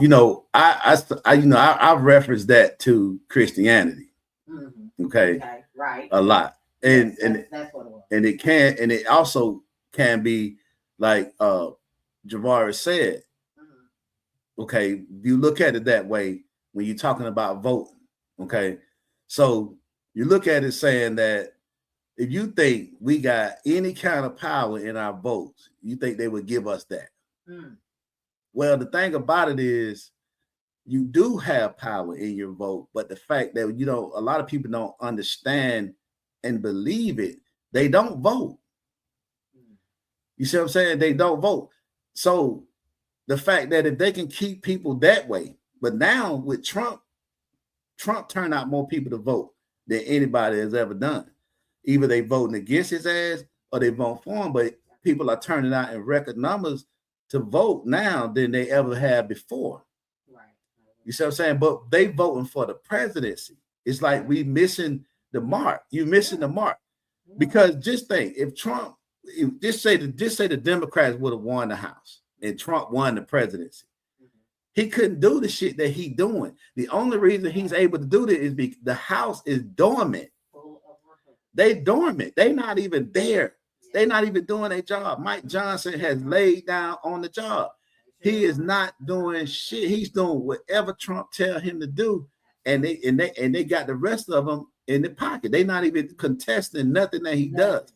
I referenced that to Christianity. Mm-hmm. Okay. Right. A lot. And that's what it was. And it also can be like Javari said. Mm-hmm. Okay, you look at it that way when you're talking about voting. Okay. So you look at it saying that if you think we got any kind of power in our votes, you think they would give us that. Well, the thing about it is you do have power in your vote, but the fact that a lot of people don't understand and believe it, they don't vote. You see what I'm saying? They don't vote. So the fact that if they can keep people that way, but now with Trump turned out more people to vote than anybody has ever done. Either they voting against his ass or they vote for him, but people are turning out in record numbers to vote now than they ever had before. Right. You see what I'm saying? But they voting for the presidency. It's like we missing the mark. You missing the mark. Because just think, just say the Democrats would have won the House and Trump won the presidency. He couldn't do the shit that he's doing. The only reason he's able to do that is because the House is dormant. They dormant. They're not even there. They're not even doing their job. Mike Johnson has laid down on the job. He is not doing shit. He's doing whatever Trump tell him to do, and they got the rest of them in the pocket. They not even contesting nothing that he does.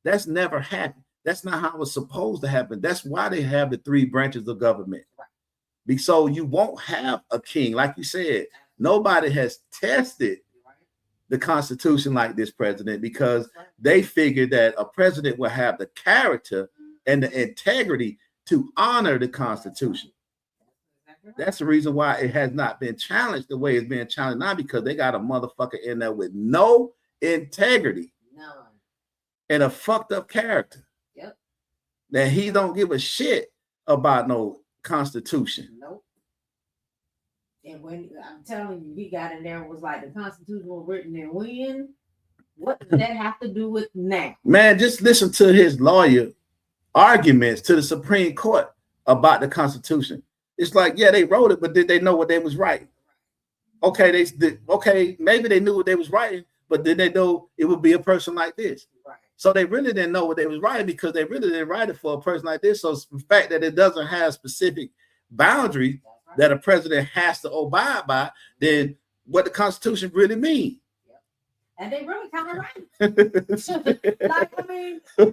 That's never happened. That's not how it's supposed to happen. That's why they have the 3 branches of government. So you won't have a king, like you said. Nobody has tested the Constitution like this president, because they figured that a president will have the character and the integrity to honor the Constitution. That's the reason why it has not been challenged the way it's being challenged now, because they got a motherfucker in there with no integrity and a fucked up character. That he don't give a shit about no Constitution. Nope. And when I'm telling you, he got in there and was like, the Constitution was written in when? What does that have to do with now? Man, just listen to his lawyer arguments to the Supreme Court about the Constitution. It's like, yeah, they wrote it, but did they know what they was writing? Okay, maybe they knew what they was writing, but did they know it would be a person like this? So they really didn't know what they was writing, because they really didn't write it for a person like this. So the fact that it doesn't have specific boundaries that a president has to abide by, then what the Constitution really means. And they really kind of right. Like, I mean, they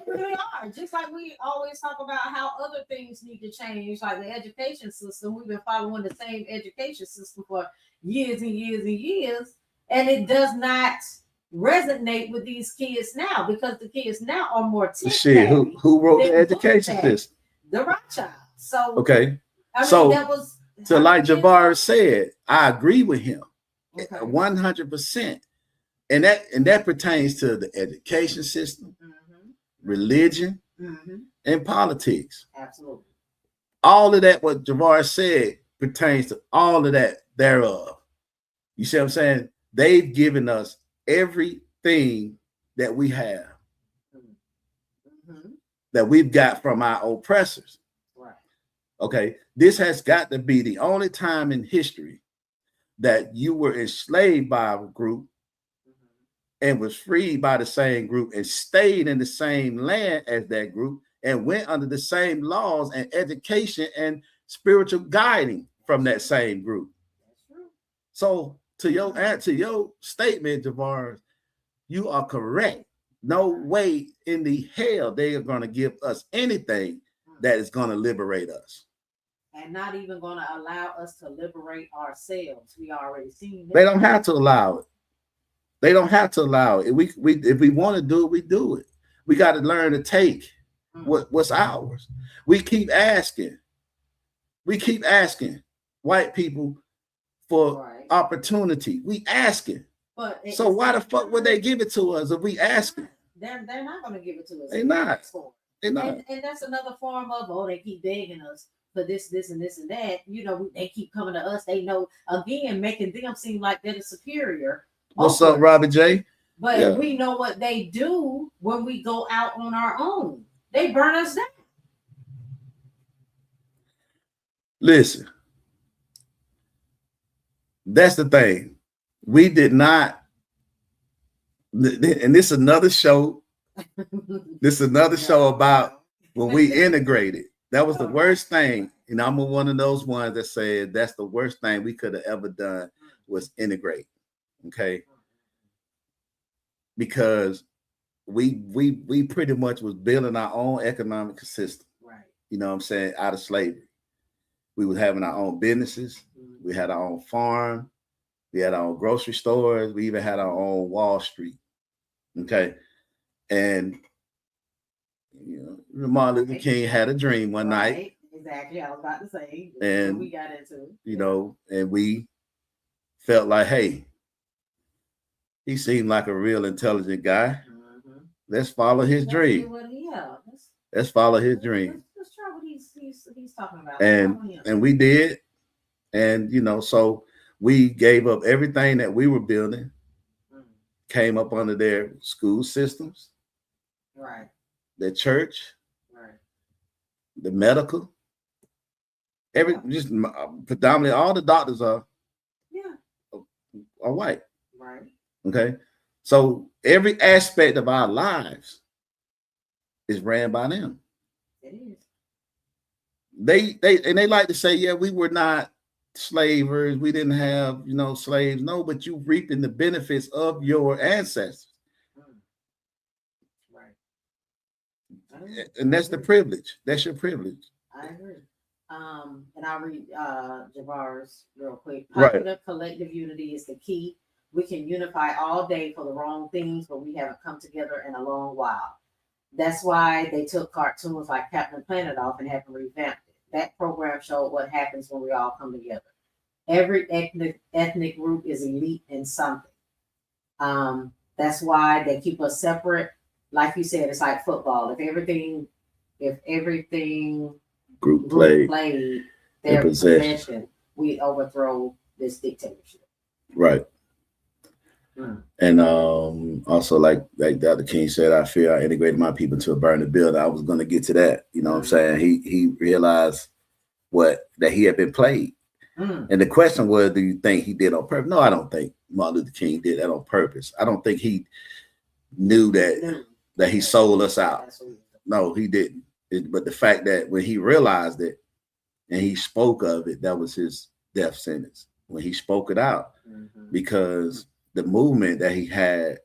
really are. Just like we always talk about how other things need to change, like the education system. We've been following the same education system for years and years and years, and it does not resonate with these kids now, because the kids now are more shit. Who wrote the education system? The Rothschild. So okay. I mean, so that was so like Javar said, I agree with him 100%. And that pertains to the education system, religion, and politics. Absolutely. All of that, what Javar said, pertains to all of that thereof. You see what I'm saying? They've given us everything that we have, that we've got from our oppressors. Right. Okay. This has got to be the only time in history that you were enslaved by a group and was freed by the same group and stayed in the same land as that group and went under the same laws and education and spiritual guiding from that same group. So to your statement, Javar, you are correct. No way in the hell they are going to give us anything that is going to liberate us. And not even going to allow us to liberate ourselves. We already seen that. They don't have to allow it. They don't have to allow it. If we want to do it, we do it. We got to learn to take what's ours. We keep asking white people for opportunity. We asking. But so why the fuck would they give it to us if we asking? They're not going to give it to us. They're not. And that's another form of, they keep begging us for this, and this, and that. You know, they keep coming to us. They know, again, making them seem like they're superior. What's up, Robbie J? But we know what they do when we go out on our own. They burn us down. Listen, that's the thing. We did not, and this is another show. This is another show about when we integrated. That was the worst thing. And I'm one of those ones that said that's the worst thing we could have ever done was integrate. Okay, because we pretty much was building our own economic system, right? You know what I'm saying, out of slavery. We was having our own businesses. We had our own farm. We had our own grocery stores. We even had our own Wall Street. Okay, and you know, Martin Luther King had a dream one night. Exactly, I was about to say. And we got into, you know, and we felt like, hey, he seemed like a real intelligent guy. Let's follow his dream. Let's follow his dream. Let's try what he's talking about. And we did. And, you know, so we gave up everything that we were building, came up under their school systems, right? Their church, right? The medical, just predominantly all the doctors are white. Right. Okay. So every aspect of our lives is ran by them. It is. they like to say, yeah, we were not slavers, we didn't have slaves. No, but you reaping the benefits of your ancestors. Right. And that's the privilege. That's your privilege. I agree. And I'll read Javar's real quick. Right. Popular collective unity is the key. We can unify all day for the wrong things, but we haven't come together in a long while. That's why they took cartoons like Captain Planet off and had to revamp it. That program showed what happens when we all come together. Every ethnic group is elite in something. That's why they keep us separate. Like you said, it's like football. If everything Group played their their possession, we overthrow this dictatorship. Right. And also like Dr. King said, I fear I integrated my people to a burning building. I was going to get to that. You know what I'm saying? He realized that he had been played. And the question was, do you think he did on purpose? No, I don't think Martin Luther King did that on purpose. I don't think he knew that he sold us out. No, he didn't. But the fact that when he realized it and he spoke of it, that was his death sentence. When he spoke it out, because the movement that he had,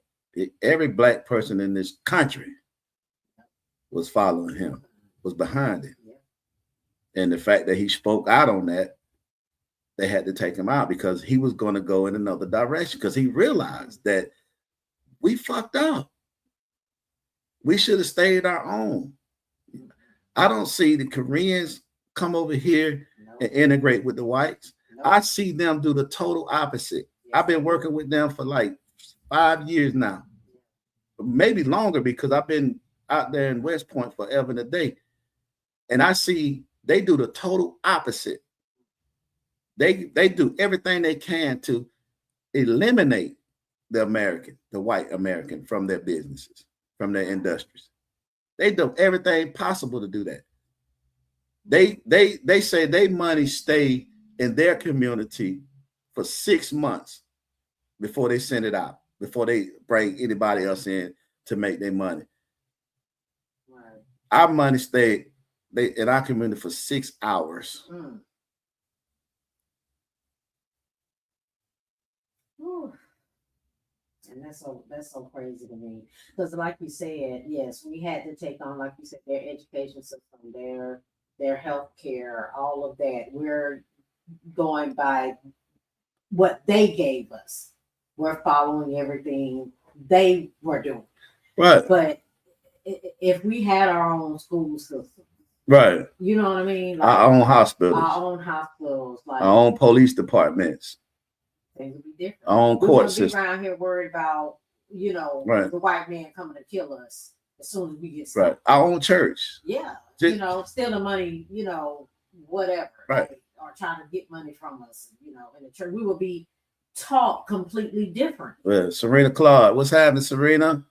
every Black person in this country was following him, was behind him. And the fact that he spoke out on that, they had to take him out because he was going to go in another direction, because he realized that we fucked up. We should have stayed our own. I don't see the Koreans come over here and integrate with the whites. I see them do the total opposite. I've been working with them for like 5 years now, maybe longer, because I've been out there in West Point forever and a day. And I see they do the total opposite. They do everything they can to eliminate the white American from their businesses, from their industries. They do everything possible to do that. They say their money stay in their community for 6 months before they send it out, before they bring anybody else in to make their money. Right. Our money stayed in our community for 6 hours. And that's so crazy to me, because like you said, yes, we had to take on, like you said, their education system, their health care, all of that. We're going by what they gave us. We're following everything they were doing. Right. But if we had our own school system, right, you know what I mean? Like our own hospitals, like our own police departments. Things would be different. Our own court system. Be around here worried about, right, the white man coming to kill us as soon as we get started. Right. Our own church. Yeah. Stealing money, whatever. Right. Or trying to get money from us, in the church. We will be taught completely different. Well, Serena Claude. What's happening, Serena?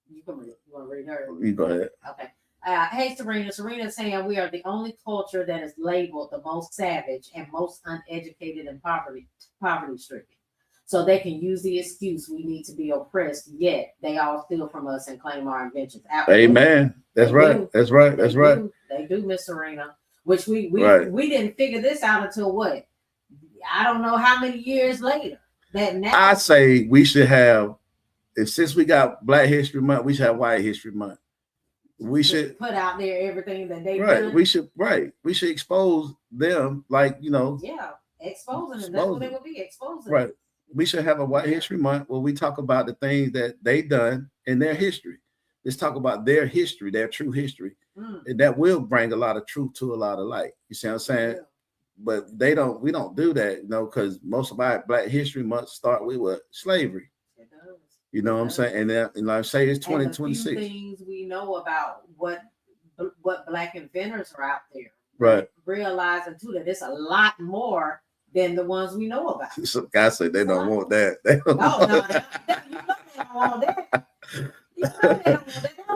You want to read her? You go ahead. Okay. Hey, Serena. Serena is saying we are the only culture that is labeled the most savage and most uneducated and poverty-stricken. So they can use the excuse we need to be oppressed, yet they all steal from us and claim our inventions. Absolutely. Amen. That's right. That's right. That's right. They do, Miss Serena. Which we didn't figure this out until what? I don't know how many years later. I say we should have, since we got Black History Month, we should have White History Month. We should put out there everything that they've done. We should expose them, like Yeah, exposing them. That's what they would be, exposing. Right. We should have a White History Month where we talk about the things that they done in their history. Let's talk about their history, their true history. And that will bring a lot of truth to a lot of light. You see what I'm saying? Yeah. But we don't do that, because most of our Black History Month start with what? Slavery. It does. You know what I'm saying? And like I say, it's 2026. Things we know about what Black inventors are out there. Right. Realizing too that it's a lot more than the ones we know about. Some guys say they don't want that. They don't want that.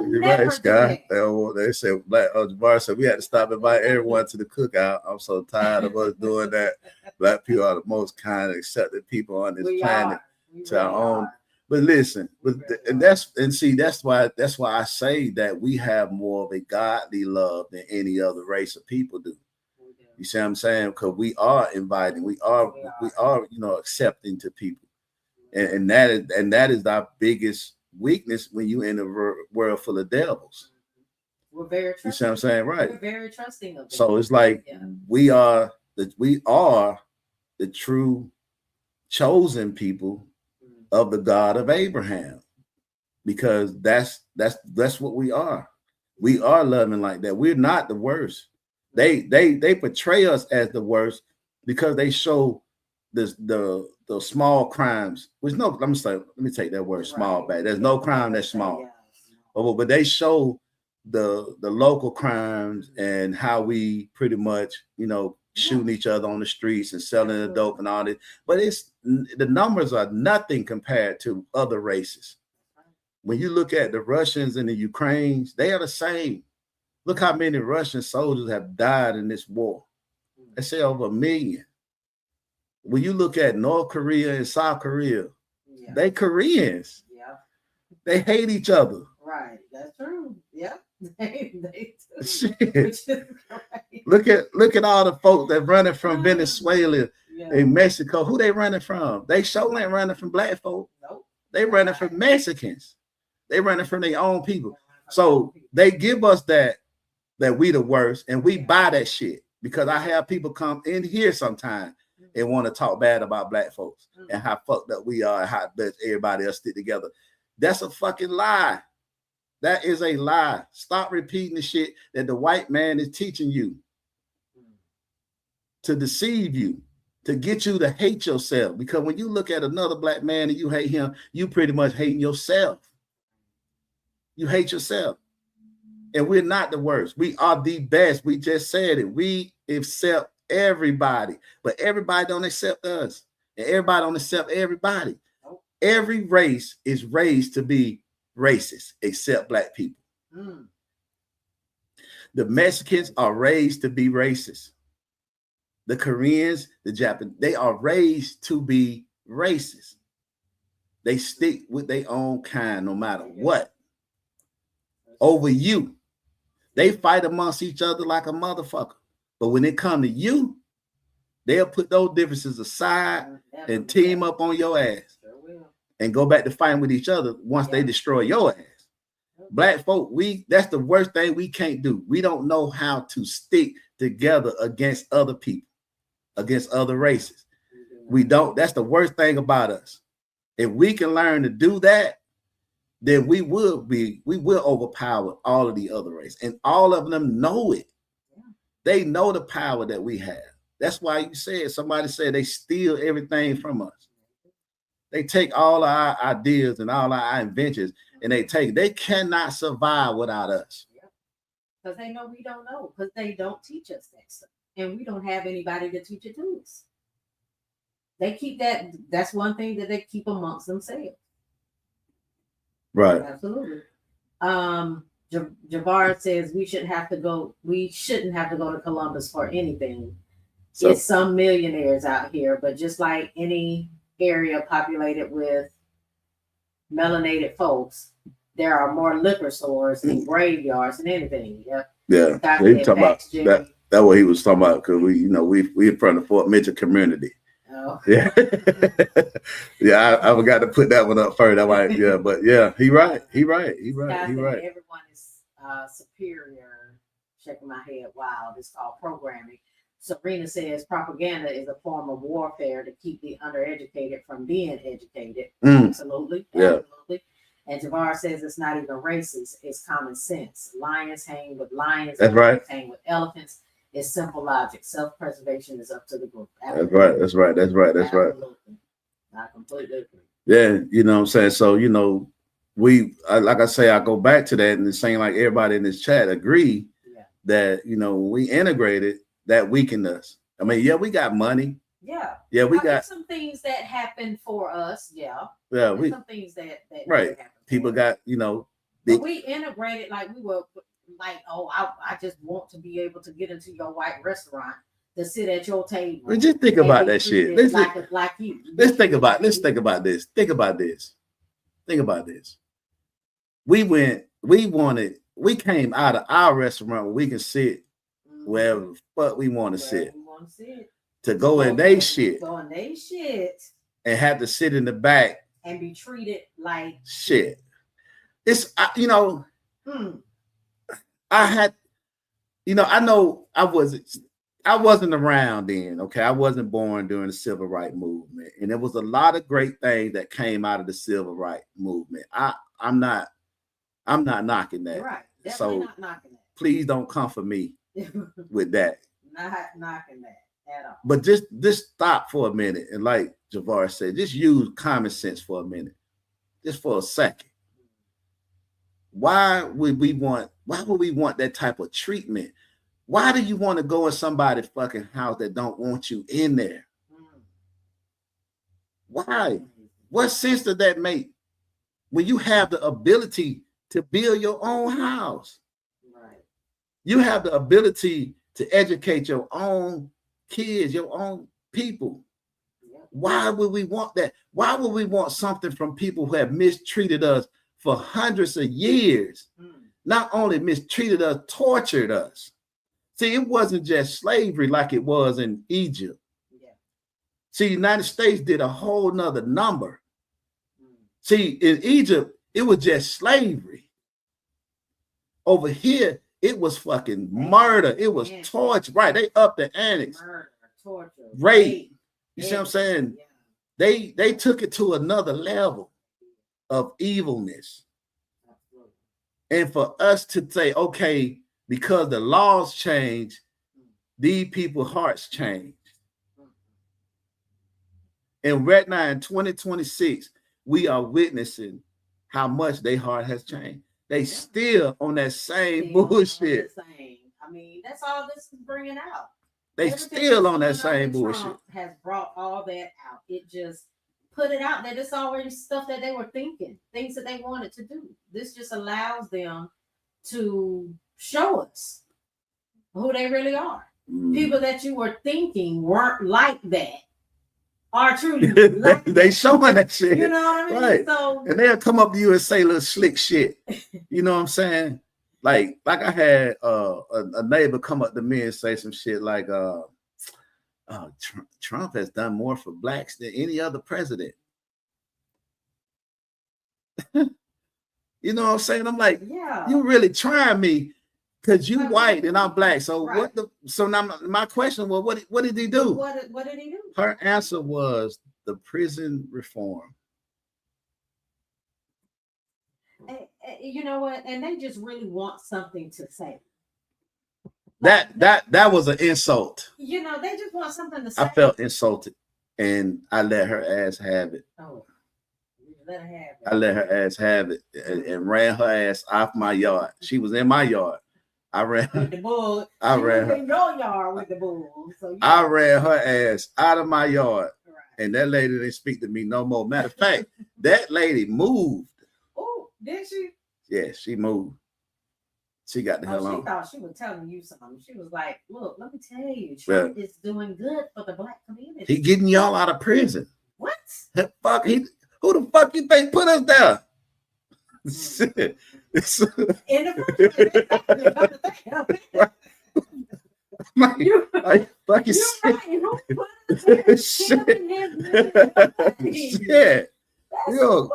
You're right, Scott. They said Jabbar said we had to stop inviting everyone to the cookout. I'm so tired of us doing that. Black people are the most kind, accepted people on this planet. To our own. But listen, that's why I say that we have more of a godly love than any other race of people do. You see what I'm saying? Because we are inviting, we are accepting to people, and that is our biggest weakness when you in a world full of devils. We're very trusting. You see what I'm saying? Right. We're very trusting of them. So it's like we are the true chosen people of the God of Abraham, because that's what we are. We are loving like that. We're not the worst. They portray us as the worst because they show the small crimes. Which no, let me take that word small back. There's no crime that's small. But they show the local crimes and how we pretty much, shooting each other on the streets and selling the dope and all this. But the numbers are nothing compared to other races. When you look at the Russians and the Ukrainians, they are the same. Look how many Russian soldiers have died in this war. They say over 1 million. When you look at North Korea and South Korea, they Koreans. Yeah. They hate each other. Right. That's true. Yeah. They Shit. Look at all the folks that running from Venezuela and Mexico. Who they running from? They sure ain't running from black folk. Nope. They running from Mexicans. They running from their own people. So they give us that we the worst, and we buy that shit, because I have people come in here sometimes and want to talk bad about black folks and how fucked up we are and how best everybody else stick together. That's a fucking lie. That is a lie. Stop repeating the shit that the white man is teaching you to deceive you, to get you to hate yourself. Because when you look at another black man and you hate him, you pretty much hating yourself. You hate yourself. And we're not the worst. We are the best. We just said it. We accept everybody, but everybody don't accept us. And everybody don't accept everybody. Every race is raised to be racist except black people. The Mexicans are raised to be racist. The Koreans, the Japanese, they are raised to be racist. They stick with their own kind no matter what. Over you. They fight amongst each other like a motherfucker. But when it comes to you, they'll put those differences aside and team up on your ass and go back to fighting with each other once they destroy your ass. Black folk, that's the worst thing we can't do. We don't know how to stick together against other people, against other races. We don't. That's the worst thing about us. If we can learn to do that, then we will overpower all of the other races. And all of them know it. They know the power that we have. That's why somebody said they steal everything from us. They take all our ideas and all our inventions, and they cannot survive without us. Because they know we don't know, because they don't teach us that stuff. And we don't have anybody to teach it to us. They keep that's one thing that they keep amongst themselves. Right. Absolutely. Jabbar says we shouldn't have to go to Columbus for anything. So, it's some millionaires out here, but just like any area populated with melanated folks, there are more liquor stores and graveyards and anything. Yep. Yeah. He talking about that. That's what he was talking about, because we in front of Fort Mitchell community. Oh. Yeah. Yeah, I forgot to put that one up first. But yeah, he right. Everyone is superior. Shaking my head. Wow, this is called programming. Sabrina says propaganda is a form of warfare to keep the undereducated from being educated. Absolutely. And Javar says it's not even racist, it's common sense. Lions hang with lions. That's right. Hang with elephants. It's simple logic. Self-preservation is up to the group. Absolutely. That's right. I completely agree. Yeah, you know what I'm saying? So, like I say, I go back to that, and it's saying like everybody in this chat agree that, when we integrated, that weakened us. I mean, yeah, we got money. Yeah, we got some things that happened for us. Yeah, some things that right. People got, but we integrated like we were like, I just want to be able to get into your white restaurant to sit at your table. Well, just think about that shit. Let's like you. Let's think about this. Think about this. Think about this. We came out of our restaurant where we can sit wherever the fuck we want to sit. To go in they shit. Go in they shit. And have to sit in the back. And be treated like shit. It's, you know, I had, you know, I know I wasn't around then, okay? I wasn't born during the civil rights movement. And there was a lot of great things that came out of the civil rights movement. I'm not knocking that. Right. Definitely so not knocking that. Please don't come for me with that. Not knocking that at all. But just stop for a minute. And like Javar said, just use common sense for a minute. Just for a second. Why would we want that type of treatment? Why do you want to go in somebody's fucking house that don't want you in there? Why? What sense does that make when you have the ability to build your own house? Right. You have the ability to educate your own kids, your own people. Yep. Why would we want that? Why would we want something from people who have mistreated us for hundreds of years? Not only mistreated us, tortured us. See, it wasn't just slavery like it was in Egypt. Yeah. See, the United States did a whole nother number. See, in Egypt, it was just slavery. Over here, it was fucking murder. It was torture. Right, they upped the annex. Murder, torture, rape. You see what I'm saying? Yeah. They took it to another level of evilness. Absolutely. And for us to say, okay, because the laws change, these people's hearts change. And right now in 2026, we are witnessing how much their heart has changed. They still on that same bullshit. I mean, that's all this is bringing out. They still on that same bullshit. Trump has brought all that out. It just put it out that it's already stuff that they were thinking, things that they wanted to do. This just allows them to show us who they really are. People that you were thinking weren't like that are truly like they showing that shit. You know what I mean? Right. So, and they'll come up to you and say little slick shit. You know what I'm saying? Like I had a neighbor come up to me and say some shit like Trump has done more for blacks than any other president. You know what I'm saying? I'm like, yeah, you really trying me because you white and I'm black. So right. So now my question was, what did he do? What did he do? Her answer was the prison reform. You know what? And they just really want something to say. That was an insult. You know, they just want something to say. I felt insulted, and I let her ass have it. Oh. Let her have it. I let her ass have it and ran her ass off my yard. She was in my yard. I ran with the bull. I ran her in your yard with the bull. So I ran her ass out of my yard, right. And that lady didn't speak to me no more. Matter of fact, that lady moved. Oh, did she? Yeah, she moved. She got the hell on. She thought she was telling you something. She was like, "Look, let me tell you, Trump is doing good for the black community. He getting y'all out of prison." What? Fuck he. Who the fuck you think put us there? Shit. In the you fucking shit. You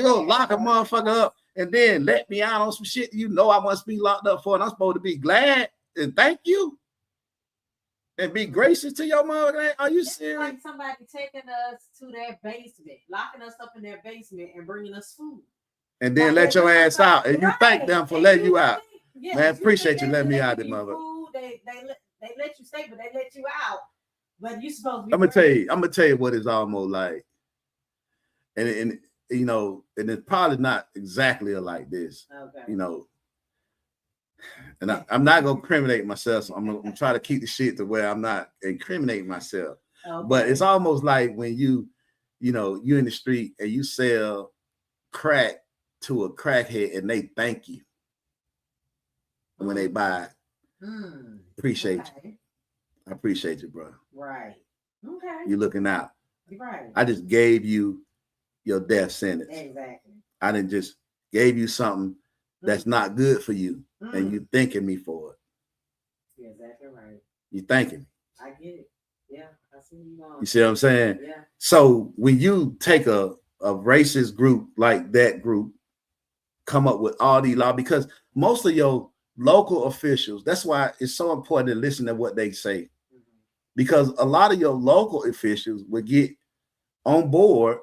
gonna lock a motherfucker up and then let me out on some shit you know I must be locked up for, and I'm supposed to be glad and thank you and be gracious to your mother. Are you serious? Like somebody taking us to their basement, locking us up in their basement and bringing us food. And then let your ass out. And you thank them for letting you out. Yeah, man, appreciate you letting me out, mother. They let you stay, but they let you out. But you supposed to be. I'm gonna tell you what it's almost like. And you know, and it's probably not exactly like this. Okay. You know. And I'm not gonna incriminate myself. So I'm gonna try to keep the shit to where I'm not incriminating myself. Okay. But it's almost like when you know, you in the street and you sell crack to a crackhead and they thank you when they buy it. Appreciate you. I appreciate you, bro. Right. Okay. You looking out. Right. I just gave you your death sentence. Exactly. I didn't just gave you something that's not good for you, and you thanking me for it. You're exactly right. You thanking me. I get it. Yeah, I see you going. You see what I'm saying? Yeah. So when you take a racist group like that group, come up with all these laws, because most of your local officials, that's why it's so important to listen to what they say. Because a lot of your local officials will get on board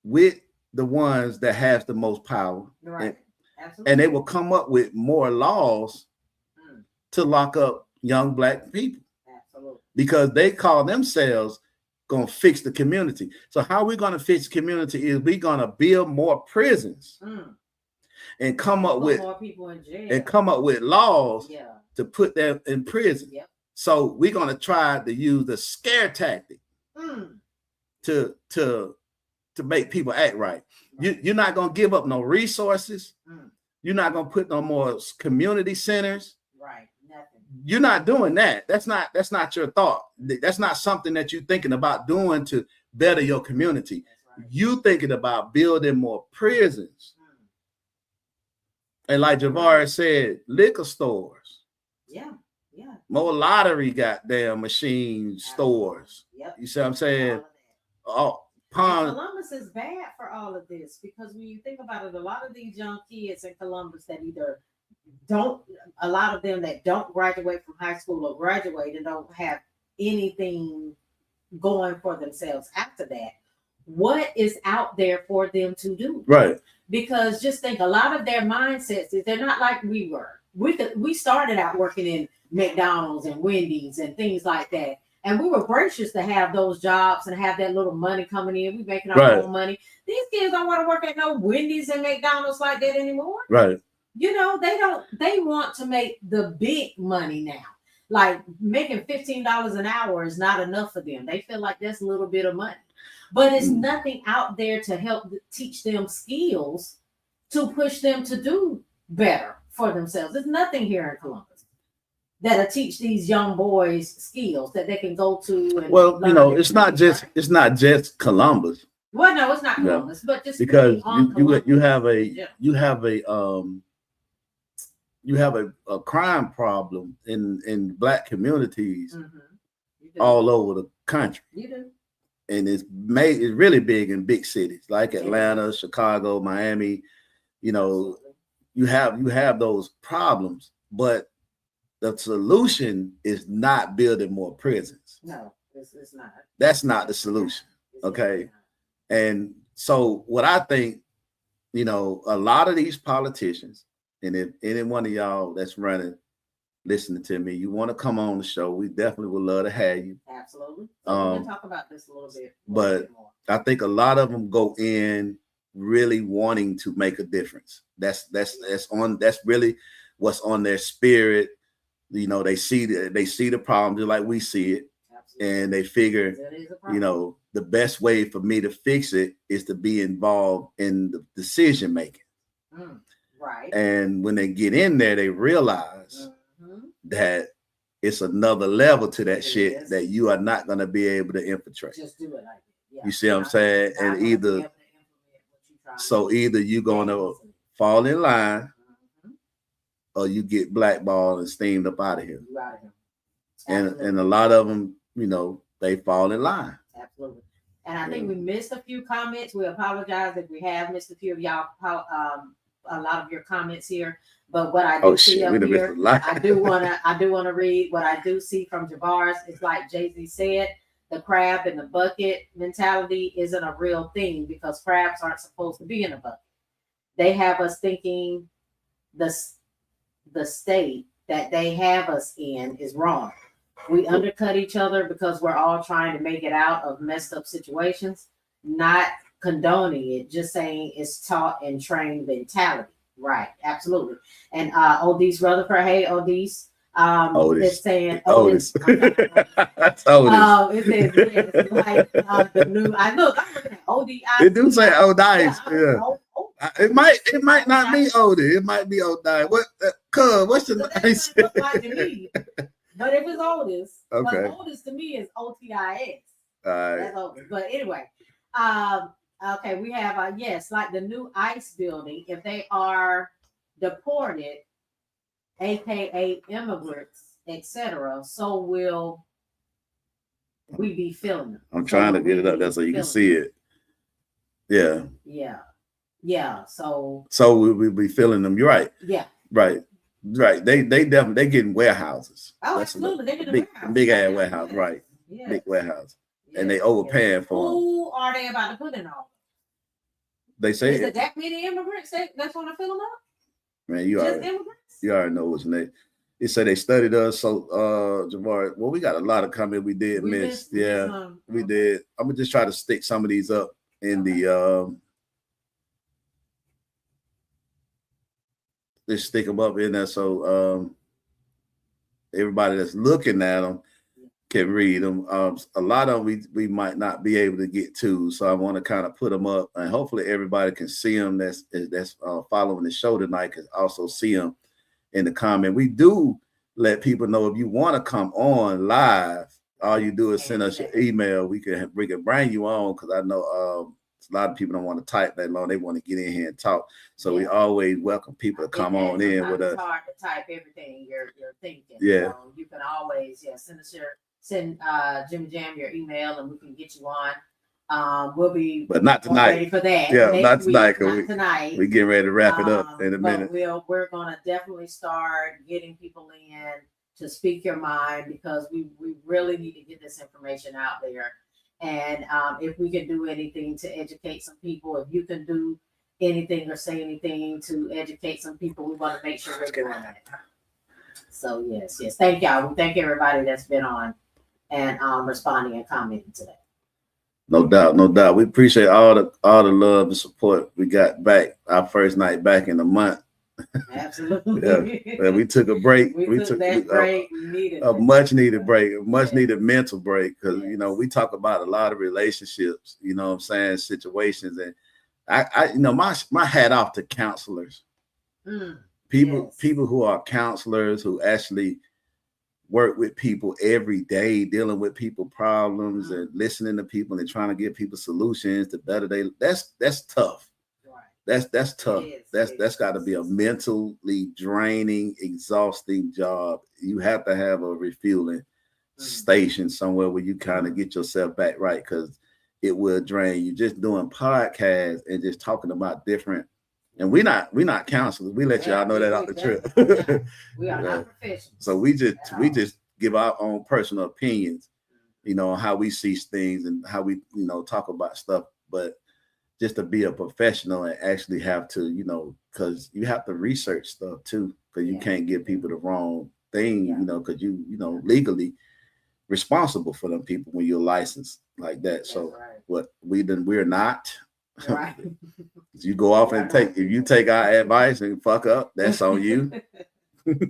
with the ones that has the most power. Right. And they will come up with more laws to lock up young Black people. Absolutely. Because they call themselves gonna fix the community. So how we're gonna fix the community is we're gonna build more prisons and come up with more people in jail and come up with laws to put them in prison. Yep. So we're gonna try to use the scare tactic to make people act right. You're not gonna give up no resources. You're not gonna put no more community centers. Right. Nothing. You're not doing that. That's not your thought. That's not something that you're thinking about doing to better your community. Right. You thinking about building more prisons. And like Javaris said, liquor stores. Yeah. Yeah. More lottery goddamn machine stores. Yep. You see what I'm saying? Columbus is bad for all of this, because when you think about it, a lot of these young kids in Columbus that either a lot of them that don't graduate from high school or graduate and don't have anything going for themselves after that. What is out there for them to do? Right. Because just think, a lot of their mindsets is they're not like we were. We started out working in McDonald's and Wendy's and things like that. And we were gracious to have those jobs and have that little money coming in. We making our own money. These kids don't want to work at no Wendy's and McDonald's like that anymore. Right. You know, they want to make the big money now. Like making $15 an hour is not enough for them. They feel like that's a little bit of money. But it's nothing out there to help teach them skills to push them to do better for themselves. There's nothing here in Columbus that'll teach these young boys skills that they can go to. And it's not just Columbus. Well, no, it's not Columbus, but just because you have a crime problem in Black communities all over the country. You do. And it's really big in big cities like Atlanta, Chicago, Miami. You know, you have those problems, but the solution is not building more prisons. No, it's not. That's not the solution. Okay. And so what I think, a lot of these politicians, and if any one of y'all that's listening to me, you want to come on the show, we definitely would love to have you. Absolutely. So we can talk about this a little bit. But I think a lot of them go in really wanting to make a difference. That's really what's on their spirit. They see the problem just like we see it. Absolutely. And they figure, the best way for me to fix it is to be involved in the decision making. Right. And when they get in there, they realize that it's another level to that shit that you are not going to be able to infiltrate. Just do it like that. Yeah. You see what I'm saying? And either you're going to fall in line or you get blackballed and steamed up out of here. And a lot of them, they fall in line. Absolutely. And I think we missed a few comments. We apologize if we have missed a few of y'all, a lot of your comments here. But what I do see up here, I do want to read what I do see from Javaris. It's like Jay-Z said, the crab in the bucket mentality isn't a real thing because crabs aren't supposed to be in a bucket. They have us thinking the state that they have us in is wrong. We undercut each other because we're all trying to make it out of messed up situations, not condoning it, just saying it's taught and trained mentality. Right, absolutely. And Odis Rutherford, hey Odis, it's saying Otis. That's Otis. It says it's like the new. I'm looking at ODI. It do say Odice. Yeah. It might not be Odie. It might be Odice. What's the nice? Like to me. But if it's Otis, okay. But Otis to me is OTIS. All right. That's Otis. But anyway, Okay, we have yes, like the new ICE building. If they are deported, aka immigrants, etc., so will we be filling them. I'm trying to get it up there so you can see it. Yeah. Yeah. So we'll be filling them. You're right. Yeah. Right. They definitely they getting warehouses. Oh, absolutely. They get a big ass warehouse, right? Yes. Big warehouse. Yes. And they overpaying for them. Who are they about to put in all? They say is it that many immigrants that's want to fill them up? Man, you already know what's next. They said they studied us, so Javar. Well, we got a lot of comments we did miss. Yeah, we did. I'm gonna just try to stick some of these up in the just stick them up in there so everybody that's looking at them can read them. A lot of them we might not be able to get to, so I want to kind of put them up, and hopefully everybody can see them. That's following the show tonight can also see them in the comment. We do let people know if you want to come on live, all you do is send us your email. We can bring you on, because I know a lot of people don't want to type that long. They want to get in here and talk. So we always welcome people to come on in with us. It's hard to type everything you're thinking. Yeah. So you can always send Jimmy Jam your email, and we can get you on. We'll be, but not tonight. Ready for that. Yeah, not tonight. Tonight. We getting ready to wrap it up in a minute. We're gonna definitely start getting people in to speak your mind, because we really need to get this information out there. And if we can do anything to educate some people, if you can do anything or say anything to educate some people, we want to make sure we're doing that. So yes, thank y'all. We thank everybody that's been on and responding and commenting today. No doubt. We appreciate all the love and support we got back. Our first night back in a month. Absolutely. Yeah. We took a break. We took that break. A much needed break, a much needed mental break, because we talk about a lot of relationships. You know what I'm saying? Situations, and I my hat off to counselors. People who are counselors, who actually work with people every day, dealing with people problems and listening to people and trying to give people solutions to better they. That's tough. Right. That's tough. That's got to be a mentally draining, exhausting job. You have to have a refueling station somewhere where you kind of get yourself back right, because it will drain you. Just doing podcasts and just talking about different. And we're not counselors. We let y'all know that out the trip. We are not professionals. So we just give our own personal opinions, on how we see things and how we, talk about stuff. But just to be a professional and actually have to, because you have to research stuff too, because you can't give people the wrong thing, because you legally responsible for them people when you're licensed like that. That's so what we're not. Right. You go off and if you take our advice and fuck up, that's on you. Look,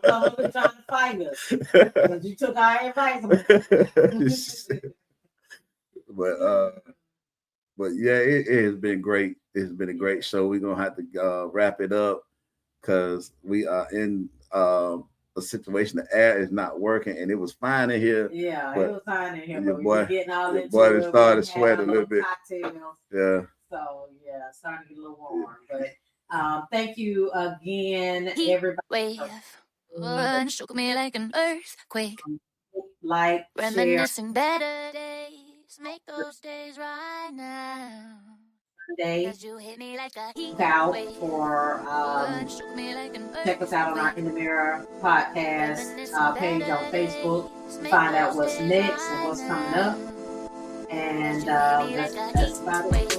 I'm trying to find us, because you took our advice. But yeah, it has been great. It's been a great show. We're gonna have to wrap it up, because we are in a situation. The air is not working, and it was fine in here. Yeah, it was fine in here. Your boy started sweating a little bit. Cocktails. Yeah. So yeah, starting to get a little warm. But thank you again, everybody. One shook me like an earthquake. Like, reminiscing better days, make those days right now. Day out for check us out on our In the Mirror podcast page on Facebook to find out what's next and what's coming up. And that's about it.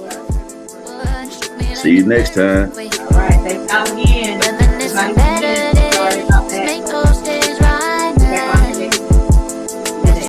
See you next time. All right, thanks out again.